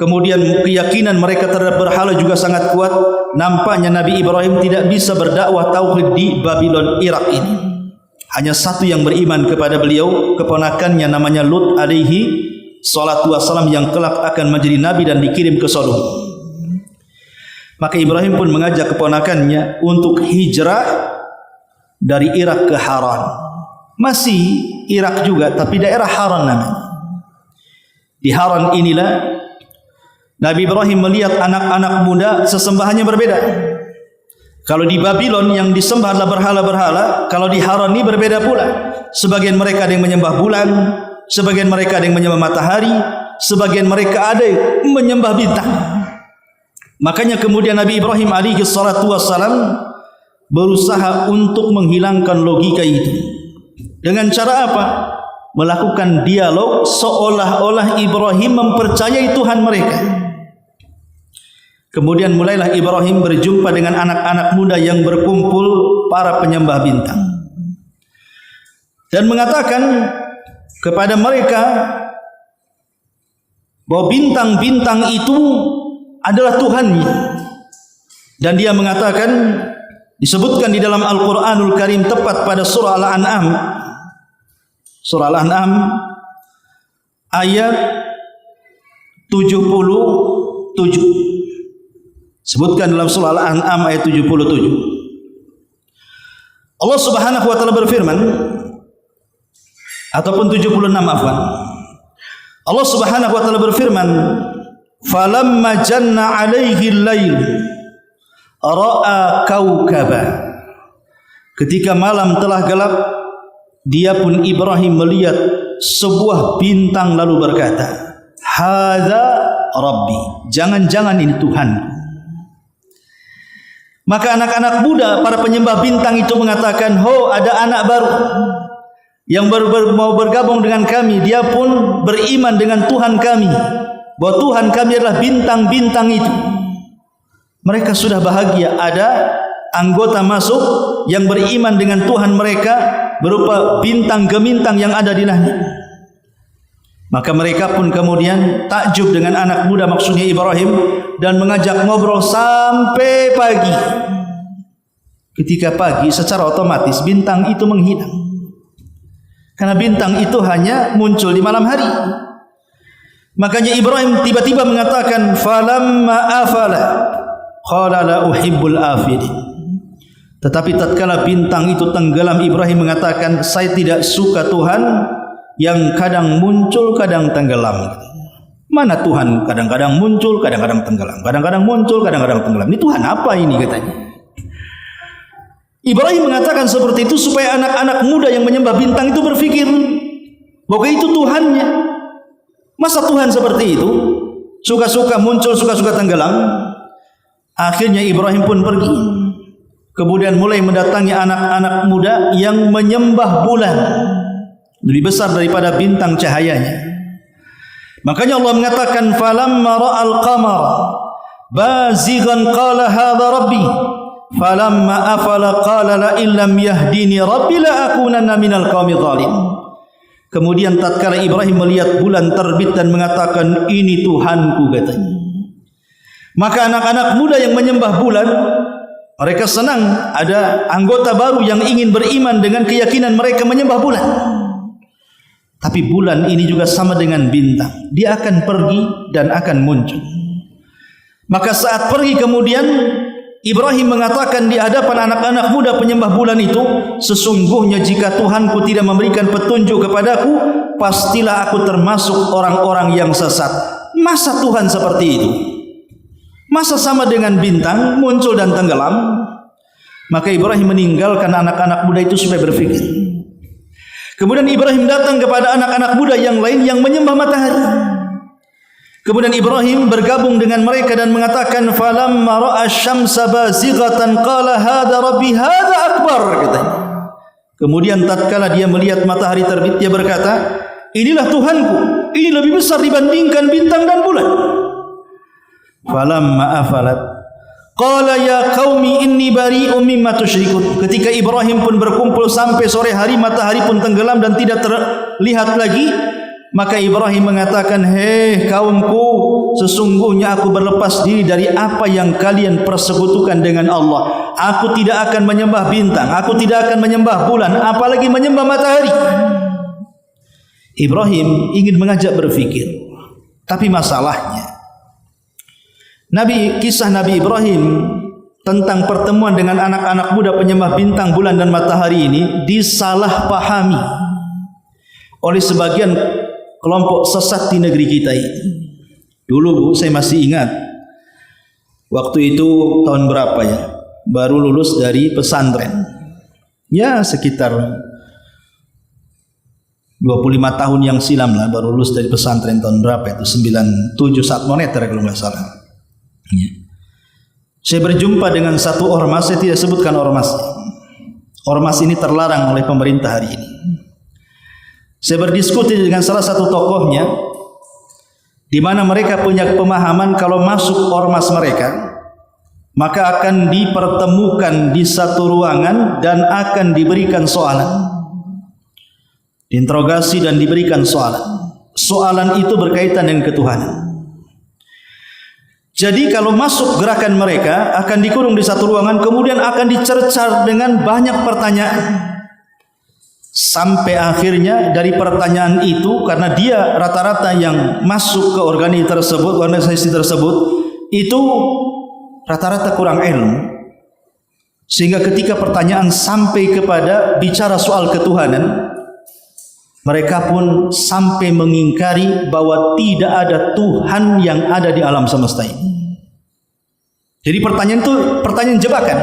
kemudian keyakinan mereka terhadap berhala juga sangat kuat. Nampaknya Nabi Ibrahim tidak bisa berdakwah tauhid di Babylon, Irak ini. Hanya satu yang beriman kepada beliau, keponakannya namanya Lut alaihi salatu wassalam, yang kelak akan menjadi nabi dan dikirim ke Sodom. Maka Ibrahim pun mengajak keponakannya untuk hijrah dari Irak ke Haran. Masih Irak juga, tapi daerah Haran namanya. Di Haran inilah Nabi Ibrahim melihat anak-anak muda sesembahannya berbeda. Kalau di Babylon yang disembah adalah berhala-berhala, kalau di Haran ini berbeda pula. Sebagian mereka ada yang menyembah bulan, sebagian mereka ada yang menyembah matahari, sebagian mereka ada yang menyembah bintang. Makanya kemudian Nabi Ibrahim alaihi salatu wassalam berusaha untuk menghilangkan logika itu. Dengan cara apa? Melakukan dialog seolah-olah Ibrahim mempercayai Tuhan mereka. Kemudian mulailah Ibrahim berjumpa dengan anak-anak muda yang berkumpul, para penyembah bintang, dan mengatakan kepada mereka bahwa bintang-bintang itu adalah Tuhannya. Dan dia mengatakan, disebutkan di dalam Al-Quranul Karim tepat pada surah Al-An'am, surah Al-An'am ayat 77. Sebutkan dalam surah Al-An'am ayat 77. Allah Subhanahu wa taala berfirman, ataupun 76 afwan. Allah Subhanahu wa taala berfirman, "Falamma janna 'alaihi al-lail ra'a kaukaba." Ketika malam telah gelap, dia pun Ibrahim melihat sebuah bintang lalu berkata, "Hadza Rabbi." Jangan-jangan ini Tuhanku. Maka anak-anak muda, para penyembah bintang itu mengatakan, "Ho, ada anak baru yang baru mau bergabung dengan kami. Dia pun beriman dengan Tuhan kami, bahwa Tuhan kami adalah bintang-bintang itu." Mereka sudah bahagia, ada anggota masuk yang beriman dengan Tuhan mereka berupa bintang gemintang yang ada di langit. Maka mereka pun kemudian takjub dengan anak muda, maksudnya Ibrahim, dan mengajak ngobrol sampai pagi. Ketika pagi, secara otomatis bintang itu menghilang, karena bintang itu hanya muncul di malam hari. Makanya Ibrahim tiba-tiba mengatakan, "Falamma afala qala la uhibbul afilin." Tetapi tatkala bintang itu tenggelam, Ibrahim mengatakan, "Saya tidak suka Tuhan yang kadang muncul, kadang tenggelam." Mana Tuhan kadang-kadang muncul, kadang-kadang tenggelam, kadang-kadang muncul, kadang-kadang tenggelam? Ini Tuhan apa ini, katanya. Ibrahim mengatakan seperti itu supaya anak-anak muda yang menyembah bintang itu berpikir bahwa itu Tuhannya. Masa Tuhan seperti itu? Suka-suka muncul, suka-suka tenggelam. Akhirnya Ibrahim pun pergi. Kemudian mulai mendatangi anak-anak muda yang menyembah bulan, lebih besar daripada bintang cahayanya. Makanya Allah mengatakan, "Falamma ra'al qamara bazighan qala hadha rabbi, falamma afala qala la illam yahdini rabbi la akunanna minal qaumi zalim." Kemudian tatkala Ibrahim melihat bulan terbit dan mengatakan, "Ini Tuhanku," katanya. Maka anak-anak muda yang menyembah bulan, mereka senang ada anggota baru yang ingin beriman dengan keyakinan mereka menyembah bulan. Tapi bulan ini juga sama dengan bintang, dia akan pergi dan akan muncul. Maka saat pergi kemudian Ibrahim mengatakan di hadapan anak-anak muda penyembah bulan itu, "Sesungguhnya jika Tuhanku tidak memberikan petunjuk kepadaku, pastilah aku termasuk orang-orang yang sesat." Masa Tuhan seperti itu? Masa sama dengan bintang muncul dan tenggelam? Maka Ibrahim meninggalkan anak-anak muda itu supaya berpikir. Kemudian Ibrahim datang kepada anak-anak muda yang lain yang menyembah matahari. Kemudian Ibrahim bergabung dengan mereka dan mengatakan, falamma ra'a asy-syamsa bazighatan qala hadza rabbi hadza akbar, katanya. Kemudian tatkala dia melihat matahari terbit, dia berkata, inilah Tuhanku, ini lebih besar dibandingkan bintang dan bulan. Falamma afalat qala ya qaumi inni bari'um mimma tusyrikun. Ketika Ibrahim pun berkumpul sampai sore hari, matahari pun tenggelam dan tidak terlihat lagi, maka Ibrahim mengatakan, hei kaumku, sesungguhnya aku berlepas diri dari apa yang kalian persekutukan dengan Allah. Aku tidak akan menyembah bintang, aku tidak akan menyembah bulan, apalagi menyembah matahari. Ibrahim ingin mengajak berfikir, tapi masalahnya kisah Nabi Ibrahim tentang pertemuan dengan anak-anak muda penyembah bintang, bulan dan matahari ini disalahpahami oleh sebagian kelompok sesat di negeri kita ini. Dulu saya masih ingat, waktu itu tahun berapa ya, baru lulus dari pesantren, ya sekitar 25 tahun yang silam lah, baru lulus dari pesantren tahun berapa itu, 97 saat moneter kalau nggak salah. Ya. Saya berjumpa dengan satu ormas, saya tidak sebutkan ormas. Ormas ini terlarang oleh pemerintah hari ini. Saya berdiskusi dengan salah satu tokohnya, di mana mereka punya pemahaman kalau masuk ormas mereka, maka akan dipertemukan di satu ruangan dan akan diberikan soalan, diinterogasi dan diberikan soalan. Soalan itu berkaitan dengan ketuhanan. Jadi kalau masuk gerakan mereka akan dikurung di satu ruangan, kemudian akan dicercar dengan banyak pertanyaan. Sampai akhirnya dari pertanyaan itu, karena dia rata-rata yang masuk ke organisasi tersebut itu rata-rata kurang ilmu, sehingga ketika pertanyaan sampai kepada bicara soal ketuhanan, mereka pun sampai mengingkari bahwa tidak ada Tuhan yang ada di alam semesta ini. Jadi pertanyaan itu pertanyaan jebakan.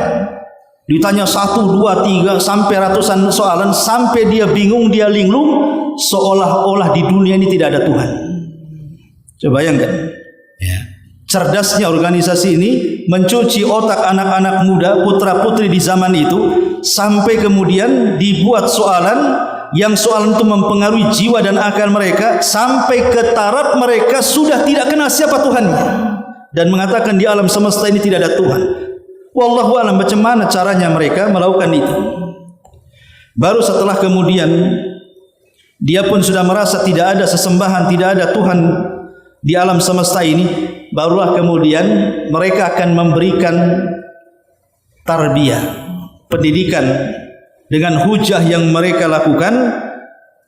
Ditanya 1, 2, 3 sampai ratusan soalan, sampai dia bingung, dia linglung, seolah-olah di dunia ini tidak ada Tuhan. Coba bayangkan. Ya. Cerdasnya organisasi ini mencuci otak anak-anak muda, putra-putri di zaman itu, sampai kemudian dibuat soalan yang soalan itu mempengaruhi jiwa dan akal mereka, sampai ke taraf mereka sudah tidak kenal siapa Tuhannya dan mengatakan di alam semesta ini tidak ada Tuhan. Wallahu a'lam macam mana caranya mereka melakukan itu. Baru setelah kemudian dia pun sudah merasa tidak ada sesembahan, tidak ada Tuhan di alam semesta ini, barulah kemudian mereka akan memberikan tarbiyah, pendidikan dengan hujah yang mereka lakukan.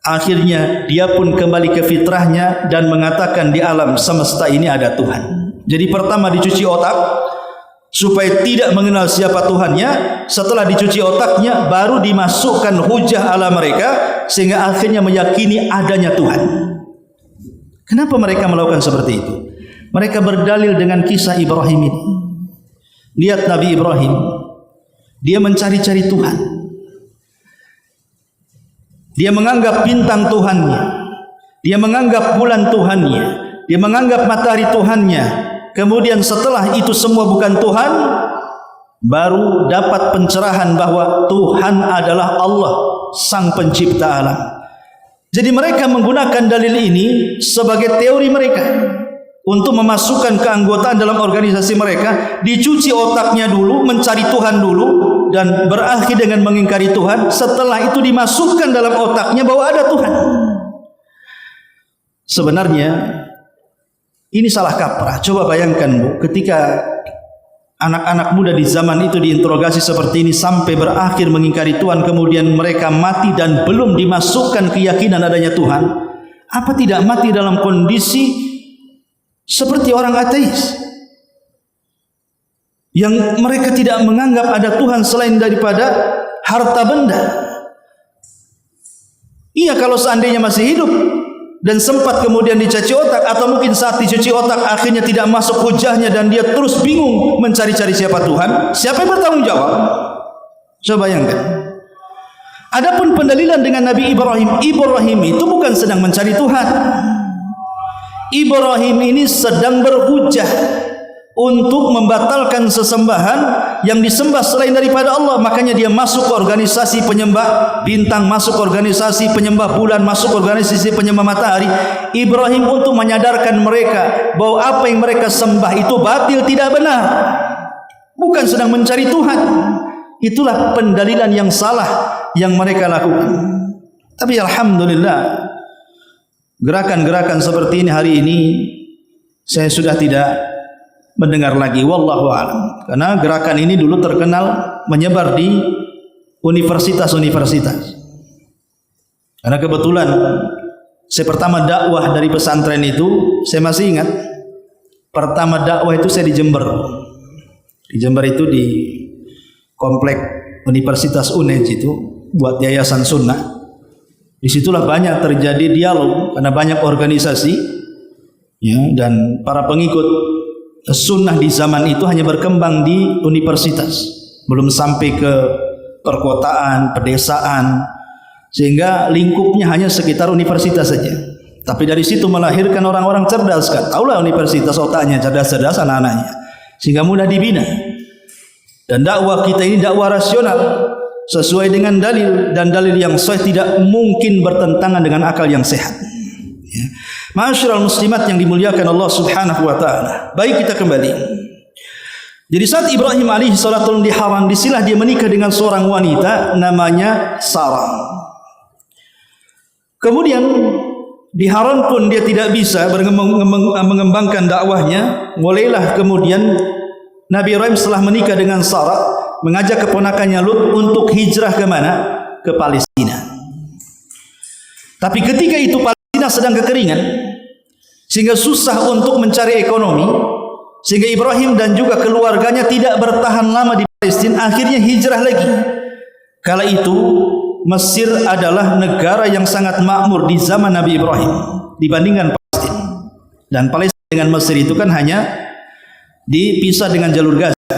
Akhirnya dia pun kembali ke fitrahnya dan mengatakan di alam semesta ini ada Tuhan. Jadi pertama dicuci otak supaya tidak mengenal siapa Tuhannya. Setelah dicuci otaknya, baru dimasukkan hujah ala mereka sehingga akhirnya meyakini adanya Tuhan. Kenapa mereka melakukan seperti itu? Mereka berdalil dengan kisah Ibrahim ini. Lihat Nabi Ibrahim, dia mencari-cari Tuhan. Dia menganggap bintang Tuhannya, dia menganggap bulan Tuhannya, dia menganggap matahari Tuhannya. Kemudian setelah itu semua bukan Tuhan, baru dapat pencerahan bahwa Tuhan adalah Allah, Sang Pencipta alam. Jadi mereka menggunakan dalil ini sebagai teori mereka untuk memasukkan keanggotaan dalam organisasi mereka. Dicuci otaknya dulu, mencari Tuhan dulu, dan berakhir dengan mengingkari Tuhan. Setelah itu dimasukkan dalam otaknya bahwa ada Tuhan. Sebenarnya ini salah kaprah. Coba bayangkan Bu, ketika anak-anak muda di zaman itu diinterogasi seperti ini sampai berakhir mengingkari Tuhan, kemudian mereka mati dan belum dimasukkan keyakinan adanya Tuhan, apa tidak mati dalam kondisi seperti orang ateis yang mereka tidak menganggap ada Tuhan selain daripada harta benda? Iya, kalau seandainya masih hidup dan sempat kemudian dicaci otak, atau mungkin saat dicuci otak akhirnya tidak masuk hujahnya dan dia terus bingung mencari-cari siapa Tuhan, siapa yang bertanggung jawab? Coba bayangkan. Adapun pendalilan dengan Nabi Ibrahim, Ibrahim itu bukan sedang mencari Tuhan. Ibrahim ini sedang berhujah untuk membatalkan sesembahan yang disembah selain daripada Allah. Makanya dia masuk ke organisasi penyembah bintang, masuk ke organisasi penyembah bulan, masuk ke organisasi penyembah matahari. Ibrahim untuk menyadarkan mereka bahwa apa yang mereka sembah itu batil, tidak benar, bukan sedang mencari Tuhan. Itulah pendalilan yang salah yang mereka lakukan. Tapi alhamdulillah, gerakan-gerakan seperti ini hari ini saya sudah tidak mendengar lagi, wallahu a'lam. Karena gerakan ini dulu terkenal menyebar di universitas-universitas. Karena kebetulan saya pertama dakwah dari pesantren itu, saya masih ingat pertama dakwah itu saya di Jember. Di Jember itu di komplek Universitas UNED itu buat yayasan sunnah. Disitulah banyak terjadi dialog karena banyak organisasi ya, dan para pengikut sunnah di zaman itu hanya berkembang di universitas, belum sampai ke perkotaan, pedesaan, sehingga lingkupnya hanya sekitar universitas saja. Tapi dari situ melahirkan orang-orang cerdas kan. Taulah universitas otaknya cerdas-cerdas anak-anaknya, sehingga mudah dibina. Dan dakwah kita ini dakwah rasional, sesuai dengan dalil, dan dalil yang sahih tidak mungkin bertentangan dengan akal yang sehat. Ya. Ma'asyiral muslimat yang dimuliakan Allah Subhanahu wa taala. Baik, kita kembali. Jadi saat Ibrahim alaihi salatu diharam, disilah dia menikah dengan seorang wanita namanya Sarah. Kemudian di Haran pun dia tidak bisa mengembangkan dakwahnya. Mulailah kemudian Nabi Ibrahim setelah menikah dengan Sarah mengajak keponakannya Lut untuk hijrah ke mana? Ke Palestina. Tapi ketika itu Palestina sedang kekeringan, sehingga susah untuk mencari ekonomi, sehingga Ibrahim dan juga keluarganya tidak bertahan lama di Palestina, akhirnya hijrah lagi. Kala itu Mesir adalah negara yang sangat makmur di zaman Nabi Ibrahim dibandingkan Palestina. Dan Palestina dengan Mesir itu kan hanya dipisah dengan jalur Gaza,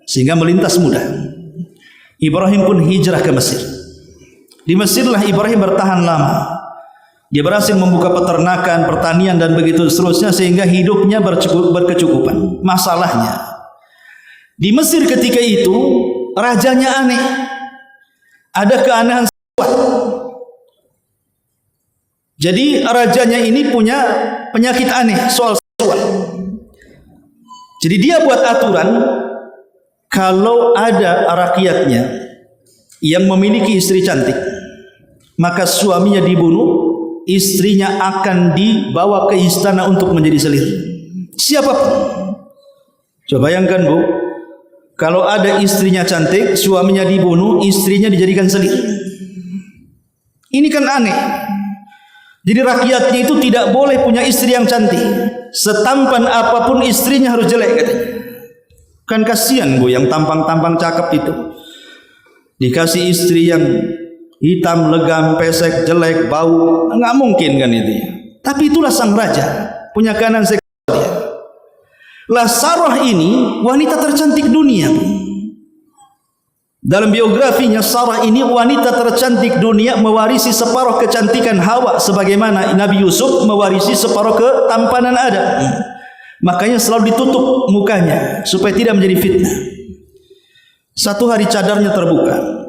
sehingga melintas mudah. Ibrahim pun hijrah ke Mesir. Di Mesirlah Ibrahim bertahan lama. Dia berhasil membuka peternakan, pertanian dan begitu seterusnya, sehingga hidupnya berkecukupan. Masalahnya di Mesir ketika itu rajanya aneh. Ada keanehan seksual. Jadi rajanya ini punya penyakit aneh soal seksual. Jadi dia buat aturan, kalau ada rakyatnya yang memiliki istri cantik, maka suaminya dibunuh, istrinya akan dibawa ke istana untuk menjadi selir. Siapapun. Coba bayangkan Bu, kalau ada istrinya cantik, suaminya dibunuh, istrinya dijadikan selir. Ini kan aneh. Jadi rakyatnya itu tidak boleh punya istri yang cantik. Setampan apapun istrinya harus jelek katanya. Kan kasihan Bu yang tampang-tampang cakep itu. Dikasih istri yang hitam, legam, pesek, jelek, bau, nggak mungkin kan itu. Tapi itulah sang raja, punya kanan seksual dia. Lah Sarah ini wanita tercantik dunia. Dalam biografinya Sarah ini wanita tercantik dunia, mewarisi separuh kecantikan Hawa, sebagaimana Nabi Yusuf mewarisi separuh ketampanan Adam. Makanya selalu ditutup mukanya supaya tidak menjadi fitnah. Satu hari cadarnya terbuka.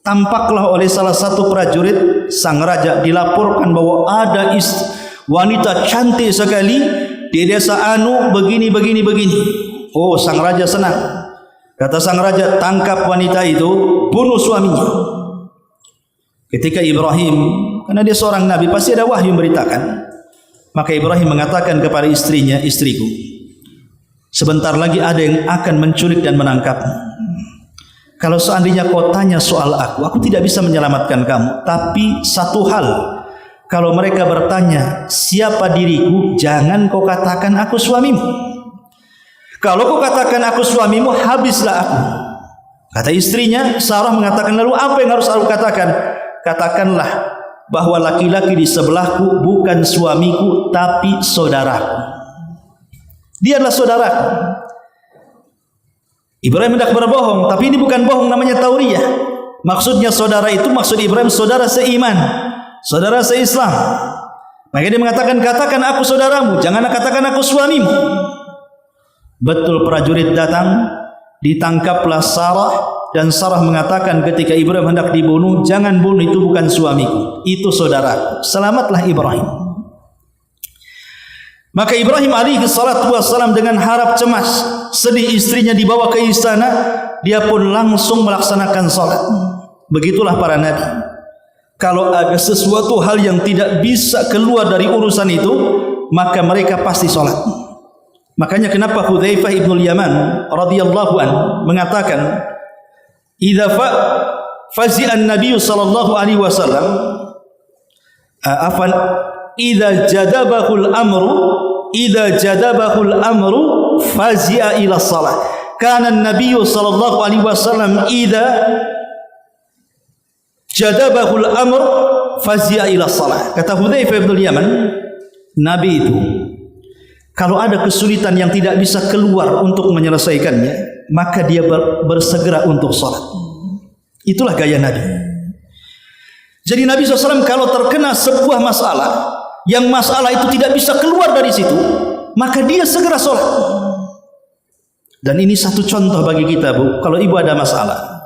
Tampaklah oleh salah satu prajurit sang raja, dilaporkan bahwa ada wanita cantik sekali di desa Anu, begini. Oh, sang raja senang. Kata sang raja, tangkap wanita itu, bunuh suaminya. Ketika Ibrahim, karena dia seorang nabi, pasti ada wahyu memberitakan. Maka Ibrahim mengatakan kepada istrinya, istriku, sebentar lagi ada yang akan menculik dan menangkapmu. Kalau seandainya kau tanya soal aku tidak bisa menyelamatkan kamu. Tapi satu hal, kalau mereka bertanya siapa diriku, jangan kau katakan aku suamimu. Kalau kau katakan aku suamimu, habislah aku. Kata istrinya, Sarah mengatakan, lalu apa yang harus aku katakan? Katakanlah bahwa laki-laki di sebelahku bukan suamiku tapi saudaraku. Dia adalah saudaraku. Ibrahim hendak berbohong, tapi ini bukan bohong, namanya tauriyah. Maksudnya saudara itu, maksud Ibrahim saudara seiman, saudara seislam. Maka dia mengatakan, katakan aku saudaramu, jangan katakan aku suamimu. Betul, prajurit datang, ditangkaplah Sarah, dan Sarah mengatakan ketika Ibrahim hendak dibunuh, jangan bunuh, itu bukan suamiku, itu saudaraku. Selamatlah Ibrahim. Maka Ibrahim alaihi salatu wassalam dengan harap cemas, sedih istrinya dibawa ke istana, dia pun langsung melaksanakan salat. Begitulah para nabi. Kalau ada sesuatu hal yang tidak bisa keluar dari urusan itu, maka mereka pasti salat. Makanya kenapa Hudzaifah ibn Yaman radhiyallahu an mengatakan, idza fazi'a an-nabiy sallallahu alaihi wasallam idza jadabahul amru fazi'a ila shalah. Kana an-nabiy sallallahu alaihi wasallam idza jadabahul amr fazi'a ila shalah. Kata Hudzaifah bin Yaman, Nabi itu kalau ada kesulitan yang tidak bisa keluar untuk menyelesaikannya, maka dia bersegera untuk salat. Itulah gaya Nabi. Jadi Nabi SAW kalau terkena sebuah masalah, yang masalah itu tidak bisa keluar dari situ, maka dia segera sholat. Dan ini satu contoh bagi kita, Bu. Kalau ibu ada masalah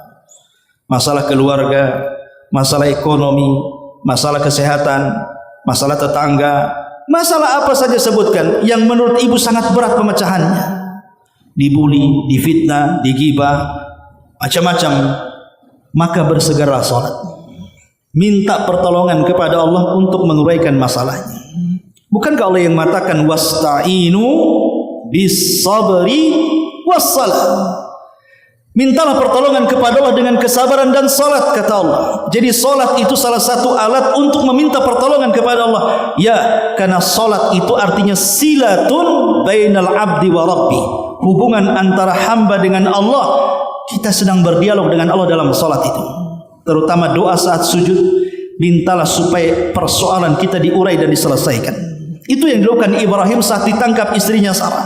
keluarga, masalah ekonomi, masalah kesehatan, masalah tetangga, masalah apa saja sebutkan yang menurut ibu sangat berat pemecahannya, dibuli, difitnah, digibah, macam-macam, maka bersegeralah sholat. Minta pertolongan kepada Allah untuk menguraikan masalahnya. Bukankah Allah yang mengatakan wasta'inu bis sabri wassalah? Mintalah pertolongan kepada Allah dengan kesabaran dan salat, kata Allah. Jadi salat itu salah satu alat untuk meminta pertolongan kepada Allah. Ya, karena salat itu artinya silatun bainal abdi wa rabbi. Hubungan antara hamba dengan Allah. Kita sedang berdialog dengan Allah dalam salat itu. Terutama doa saat sujud, mintalah supaya persoalan kita diurai dan diselesaikan. Itu yang dilakukan Ibrahim saat ditangkap istrinya Sarah.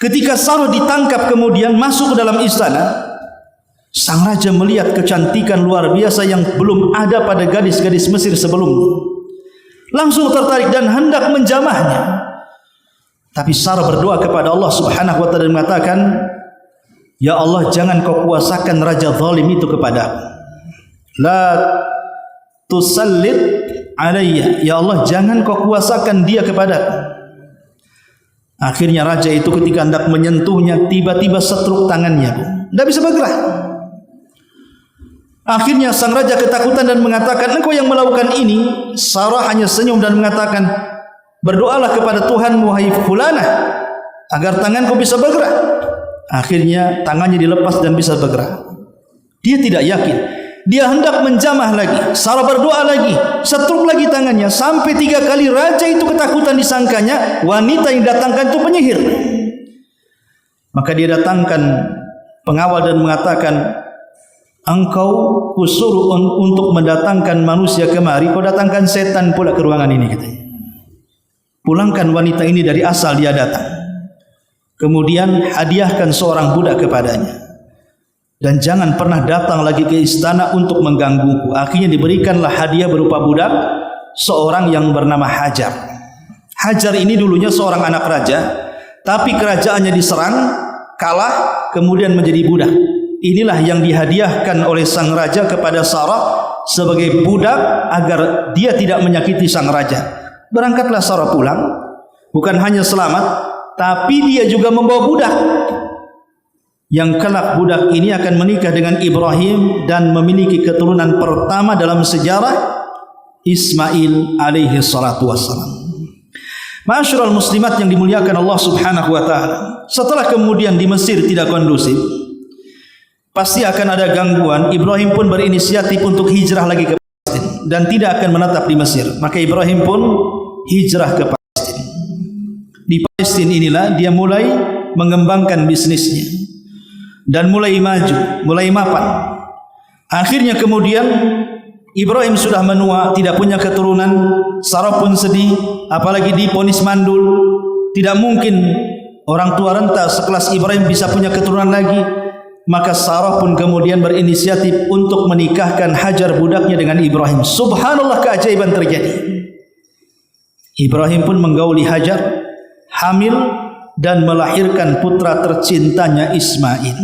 Ketika Sarah ditangkap kemudian masuk ke dalam istana, sang raja melihat kecantikan luar biasa yang belum ada pada gadis-gadis Mesir sebelumnya. Langsung tertarik dan hendak menjamahnya. Tapi Sarah berdoa kepada Allah Subhanahu wa taala dan mengatakan, ya Allah, jangan kau kuasakan raja zalim itu kepadaku. La tusallit alayya. Ya Allah, jangan kau kuasakan dia kepadaku. Akhirnya raja itu ketika hendak menyentuhnya, tiba-tiba setruk tangannya, tidak bisa bergerak. Akhirnya sang raja ketakutan dan mengatakan, engkau yang melakukan ini. Sarah hanya senyum dan mengatakan, berdoalah kepada Tuhanmu, wahai fulanah, agar tanganku bisa bergerak. Akhirnya tangannya dilepas dan bisa bergerak. Dia tidak yakin. Dia hendak menjamah lagi. Sarah berdoa lagi. Setruk lagi tangannya. Sampai 3 kali raja itu ketakutan, disangkanya wanita yang datangkan itu penyihir. Maka dia datangkan pengawal dan mengatakan, engkau kusuruh untuk mendatangkan manusia kemari, kau datangkan setan pula ke ruangan ini, katanya. Pulangkan wanita ini dari asal dia datang. Kemudian hadiahkan seorang budak kepadanya. Dan jangan pernah datang lagi ke istana untuk menggangguku. Akhirnya diberikanlah hadiah berupa budak, seorang yang bernama Hajar. Hajar ini dulunya seorang anak raja, tapi kerajaannya diserang, kalah, kemudian menjadi budak. Inilah yang dihadiahkan oleh sang raja kepada Sarah sebagai budak agar dia tidak menyakiti sang raja. Berangkatlah Sarah pulang, bukan hanya selamat, tapi dia juga membawa budak. Yang kelak budak ini akan menikah dengan Ibrahim dan memiliki keturunan pertama dalam sejarah, Ismail alaihi salatu wassalam. Ma'asyiral muslimat yang dimuliakan Allah Subhanahu wa taala. Setelah kemudian di Mesir tidak kondusif, pasti akan ada gangguan. Ibrahim pun berinisiatif untuk hijrah lagi ke Palestina dan tidak akan menetap di Mesir. Maka Ibrahim pun hijrah ke Palestina. Di Palestina inilah dia mulai mengembangkan bisnisnya dan mulai maju, mulai mapan. Akhirnya kemudian Ibrahim sudah menua, tidak punya keturunan. Sarah pun sedih, apalagi diponis mandul. Tidak mungkin orang tua renta sekelas Ibrahim bisa punya keturunan lagi. Maka Sarah pun kemudian berinisiatif untuk menikahkan Hajar budaknya dengan Ibrahim. Subhanallah, keajaiban terjadi. Ibrahim pun menggauli Hajar, hamil dan melahirkan putra tercintanya Ismail.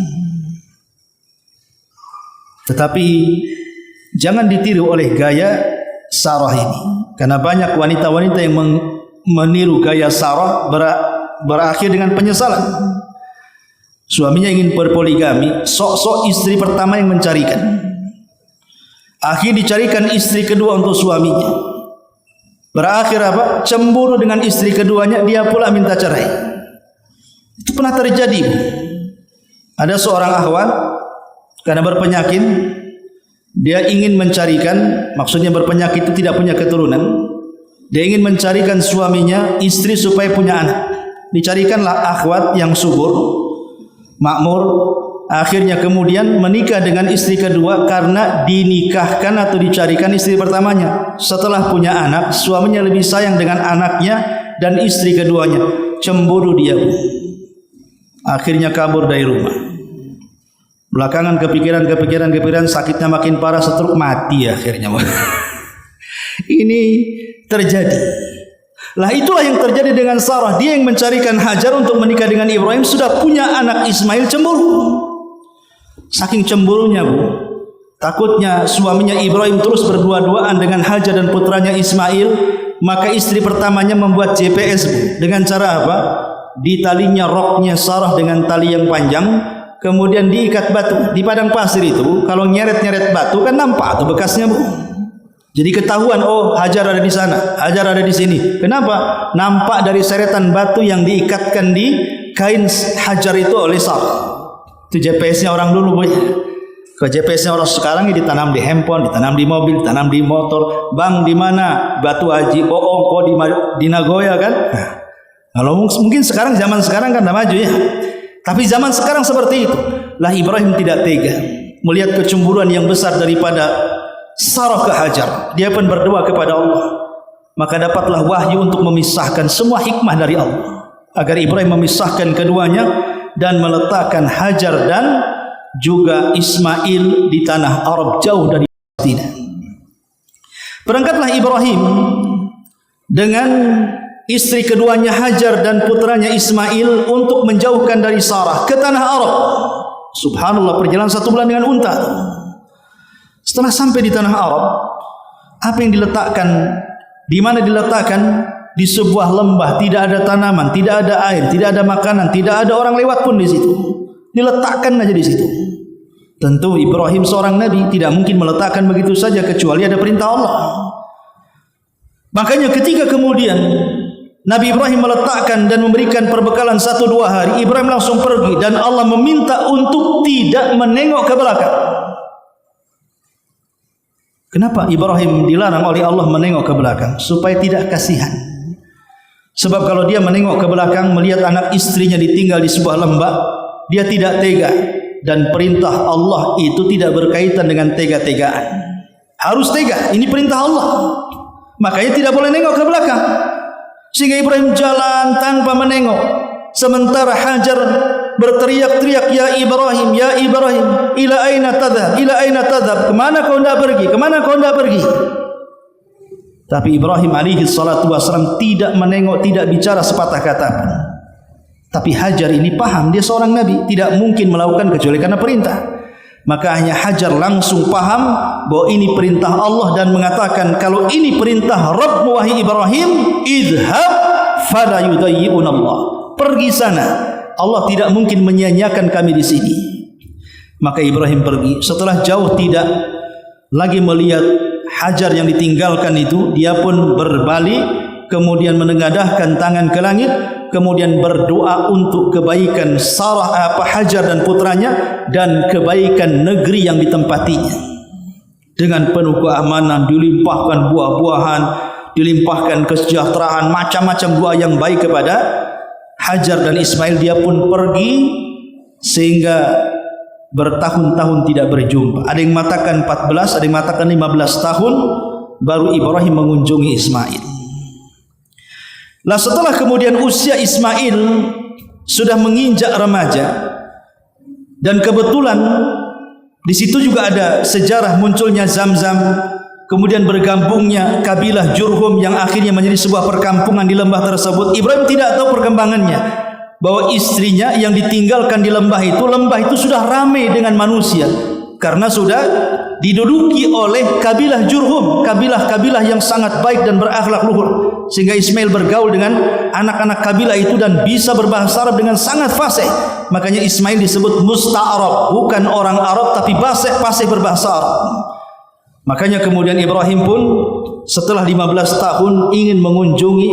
Tetapi jangan ditiru oleh gaya Sarah ini, karena banyak wanita-wanita yang meniru gaya Sarah berakhir dengan penyesalan. Suaminya ingin berpoligami, sok-sok istri pertama yang mencarikan. Akhir dicarikan istri kedua untuk suaminya. Berakhir apa? Cemburu dengan istri keduanya, dia pula minta cerai. Itu pernah terjadi. Ada seorang akhwat karena berpenyakit, dia ingin mencarikan, maksudnya berpenyakit itu tidak punya keturunan. Dia ingin mencarikan suaminya istri supaya punya anak. Dicarikanlah akhwat yang subur, makmur. Akhirnya kemudian menikah dengan istri kedua karena dinikahkan atau dicarikan istri pertamanya. Setelah punya anak, suaminya lebih sayang dengan anaknya dan istri keduanya. Cemburu dia. Akhirnya kabur dari rumah. Belakangan kepikiran, sakitnya makin parah, stroke, mati akhirnya. Ini terjadi. Lah itulah yang terjadi dengan Sarah. Dia yang mencarikan Hajar untuk menikah dengan Ibrahim, sudah punya anak Ismail, cemburu. Saking cemburunya, takutnya suaminya Ibrahim terus berdua-duaan dengan Hajar dan putranya Ismail, maka istri pertamanya membuat GPS, dengan cara apa? Ditalinya roknya Sarah dengan tali yang panjang, kemudian diikat batu di padang pasir itu. Kalau nyeret-nyeret batu kan nampak tuh bekasnya, Jadi ketahuan, oh Hajar ada di sana, Hajar ada di sini. Kenapa? Nampak dari seretan batu yang diikatkan di kain Hajar itu oleh Sarah. Itu GPS-nya orang dulu, boy. Kalau GPS-nya orang sekarang ini ditanam di handphone, ditanam di mobil, ditanam di motor. Bang, di mana? Batu Haji. Oh, kok di Nagoya kan? Nah, kalau mungkin sekarang, zaman sekarang kan dah maju ya. Tapi zaman sekarang seperti itu. Lah Ibrahim tidak tega melihat kecemburuan yang besar daripada Sarah ke Hajar. Dia pun berdoa kepada Allah. Maka dapatlah wahyu untuk memisahkan, semua hikmah dari Allah, agar Ibrahim memisahkan keduanya dan meletakkan Hajar dan juga Ismail di tanah Arab jauh dari Palestina. Berangkatlah Ibrahim dengan istri keduanya Hajar dan putranya Ismail untuk menjauhkan dari Sarah ke tanah Arab. Subhanallah, perjalanan 1 bulan dengan unta. Setelah sampai di tanah Arab, apa yang diletakkan? Di mana diletakkan? Di sebuah lembah, tidak ada tanaman, tidak ada air, tidak ada makanan, tidak ada orang lewat pun di situ. Diletakkan aja di situ. Tentu Ibrahim seorang nabi, tidak mungkin meletakkan begitu saja kecuali ada perintah Allah. Makanya ketika kemudian Nabi Ibrahim meletakkan dan memberikan perbekalan 1-2 hari, Ibrahim langsung pergi dan Allah meminta untuk tidak menengok ke belakang. Kenapa Ibrahim dilarang oleh Allah menengok ke belakang? Supaya tidak kasihan. Sebab kalau dia menengok ke belakang, melihat anak istrinya ditinggal di sebuah lembah, dia tidak tega. Dan perintah Allah itu tidak berkaitan dengan tega-tegaan. Harus tega, ini perintah Allah. Makanya tidak boleh nengok ke belakang. Sehingga Ibrahim jalan tanpa menengok. Sementara Hajar berteriak-teriak, ya Ibrahim, ila aina tadhab, kemana kau hendak pergi, kemana kau hendak pergi. Tapi Ibrahim alaihi salatu wassalam tidak menengok, tidak bicara sepatah kata pun. Tapi Hajar ini paham, dia seorang nabi, tidak mungkin melakukan kecuali karena perintah. Maka hanya Hajar langsung paham bahwa ini perintah Allah dan mengatakan, kalau ini perintah Rabb wahai Ibrahim, idhab fala yudayyi'un Allah. Pergi sana, Allah tidak mungkin menyia-nyiakan kami di sini. Maka Ibrahim pergi. Setelah jauh tidak lagi melihat Hajar yang ditinggalkan itu, dia pun berbalik, kemudian menengadahkan tangan ke langit, kemudian berdoa untuk kebaikan Hajar dan putranya dan kebaikan negeri yang ditempatinya. Dengan penuh keamanan, dilimpahkan buah-buahan, dilimpahkan kesejahteraan, macam-macam doa yang baik kepada Hajar dan Ismail. Dia pun pergi sehingga bertahun-tahun tidak berjumpa. Ada yang mengatakan 14, ada yang mengatakan 15 tahun baru Ibrahim mengunjungi Ismail. Nah, setelah kemudian usia Ismail sudah menginjak remaja, dan kebetulan di situ juga ada sejarah munculnya Zamzam, kemudian bergabungnya kabilah Jurhum yang akhirnya menjadi sebuah perkampungan di lembah tersebut. Ibrahim tidak tahu perkembangannya, bahwa istrinya yang ditinggalkan di lembah itu sudah ramai dengan manusia karena sudah diduduki oleh kabilah Jurhum, kabilah-kabilah yang sangat baik dan berakhlak luhur, sehingga Ismail bergaul dengan anak-anak kabilah itu dan bisa berbahasa Arab dengan sangat fasih. Makanya Ismail disebut musta'arab, bukan orang Arab tapi fasih berbahasa Arab. Makanya kemudian Ibrahim pun setelah 15 tahun ingin mengunjungi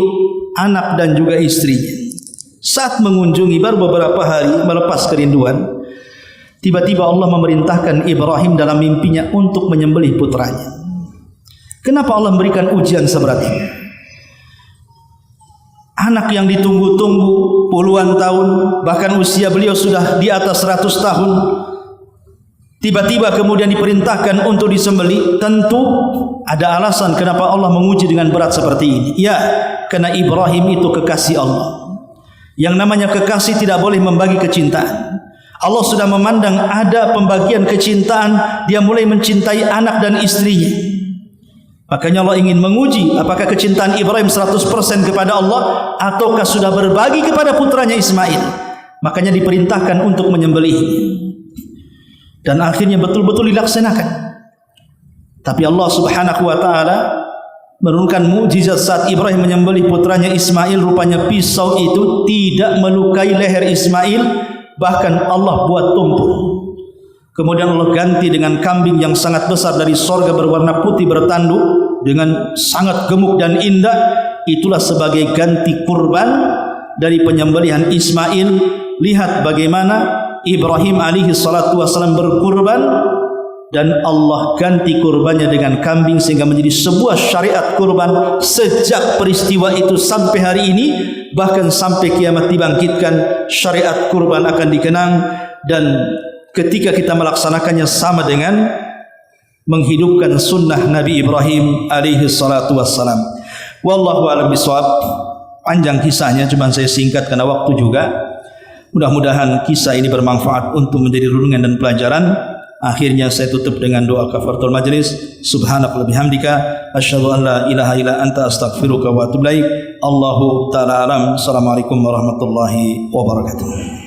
anak dan juga istrinya. Saat mengunjungi baru beberapa hari melepas kerinduan, tiba-tiba Allah memerintahkan Ibrahim dalam mimpinya untuk menyembelih putranya. Kenapa Allah memberikan ujian seberat ini? Anak yang ditunggu-tunggu puluhan tahun, bahkan usia beliau sudah di atas 100 tahun, tiba-tiba kemudian diperintahkan untuk disembelih. Tentu ada alasan kenapa Allah menguji dengan berat seperti ini. Ya, karena Ibrahim itu kekasih Allah. Yang namanya kekasih tidak boleh membagi kecintaan. Allah sudah memandang ada pembagian kecintaan, dia mulai mencintai anak dan istrinya. Makanya Allah ingin menguji apakah kecintaan Ibrahim 100% kepada Allah ataukah sudah berbagi kepada putranya Ismail. Makanya diperintahkan untuk menyembelih. Dan akhirnya betul-betul dilaksanakan. Tapi Allah Subhanahu wa taala menurunkan mukjizat saat Ibrahim menyembelih putranya Ismail. Rupanya pisau itu tidak melukai leher Ismail, bahkan Allah buat tumpul. Kemudian Allah ganti dengan kambing yang sangat besar dari sorga berwarna putih bertanduk dengan sangat gemuk dan indah. Itulah sebagai ganti kurban dari penyembelihan Ismail. Lihat bagaimana Ibrahim alaihi salatu wasallam berkurban dan Allah ganti kurbannya dengan kambing sehingga menjadi sebuah syariat kurban sejak peristiwa itu sampai hari ini. Bahkan sampai kiamat dibangkitkan, syariat kurban akan dikenang, dan ketika kita melaksanakannya sama dengan menghidupkan sunnah Nabi Ibrahim alaihi salatu wassalam. Wallahu a'lam bishawab. Panjang kisahnya, cuma saya singkat karena waktu juga. Mudah-mudahan kisah ini bermanfaat untuk menjadi renungan dan pelajaran. Akhirnya saya tutup dengan doa kafaratul majlis. Subhanakallahumma bihamdika asyhadu an la ilaha illa anta astaghfiruka wa atubu ilaik. Allahu ta'ala alam. Assalamualaikum warahmatullahi wabarakatuh.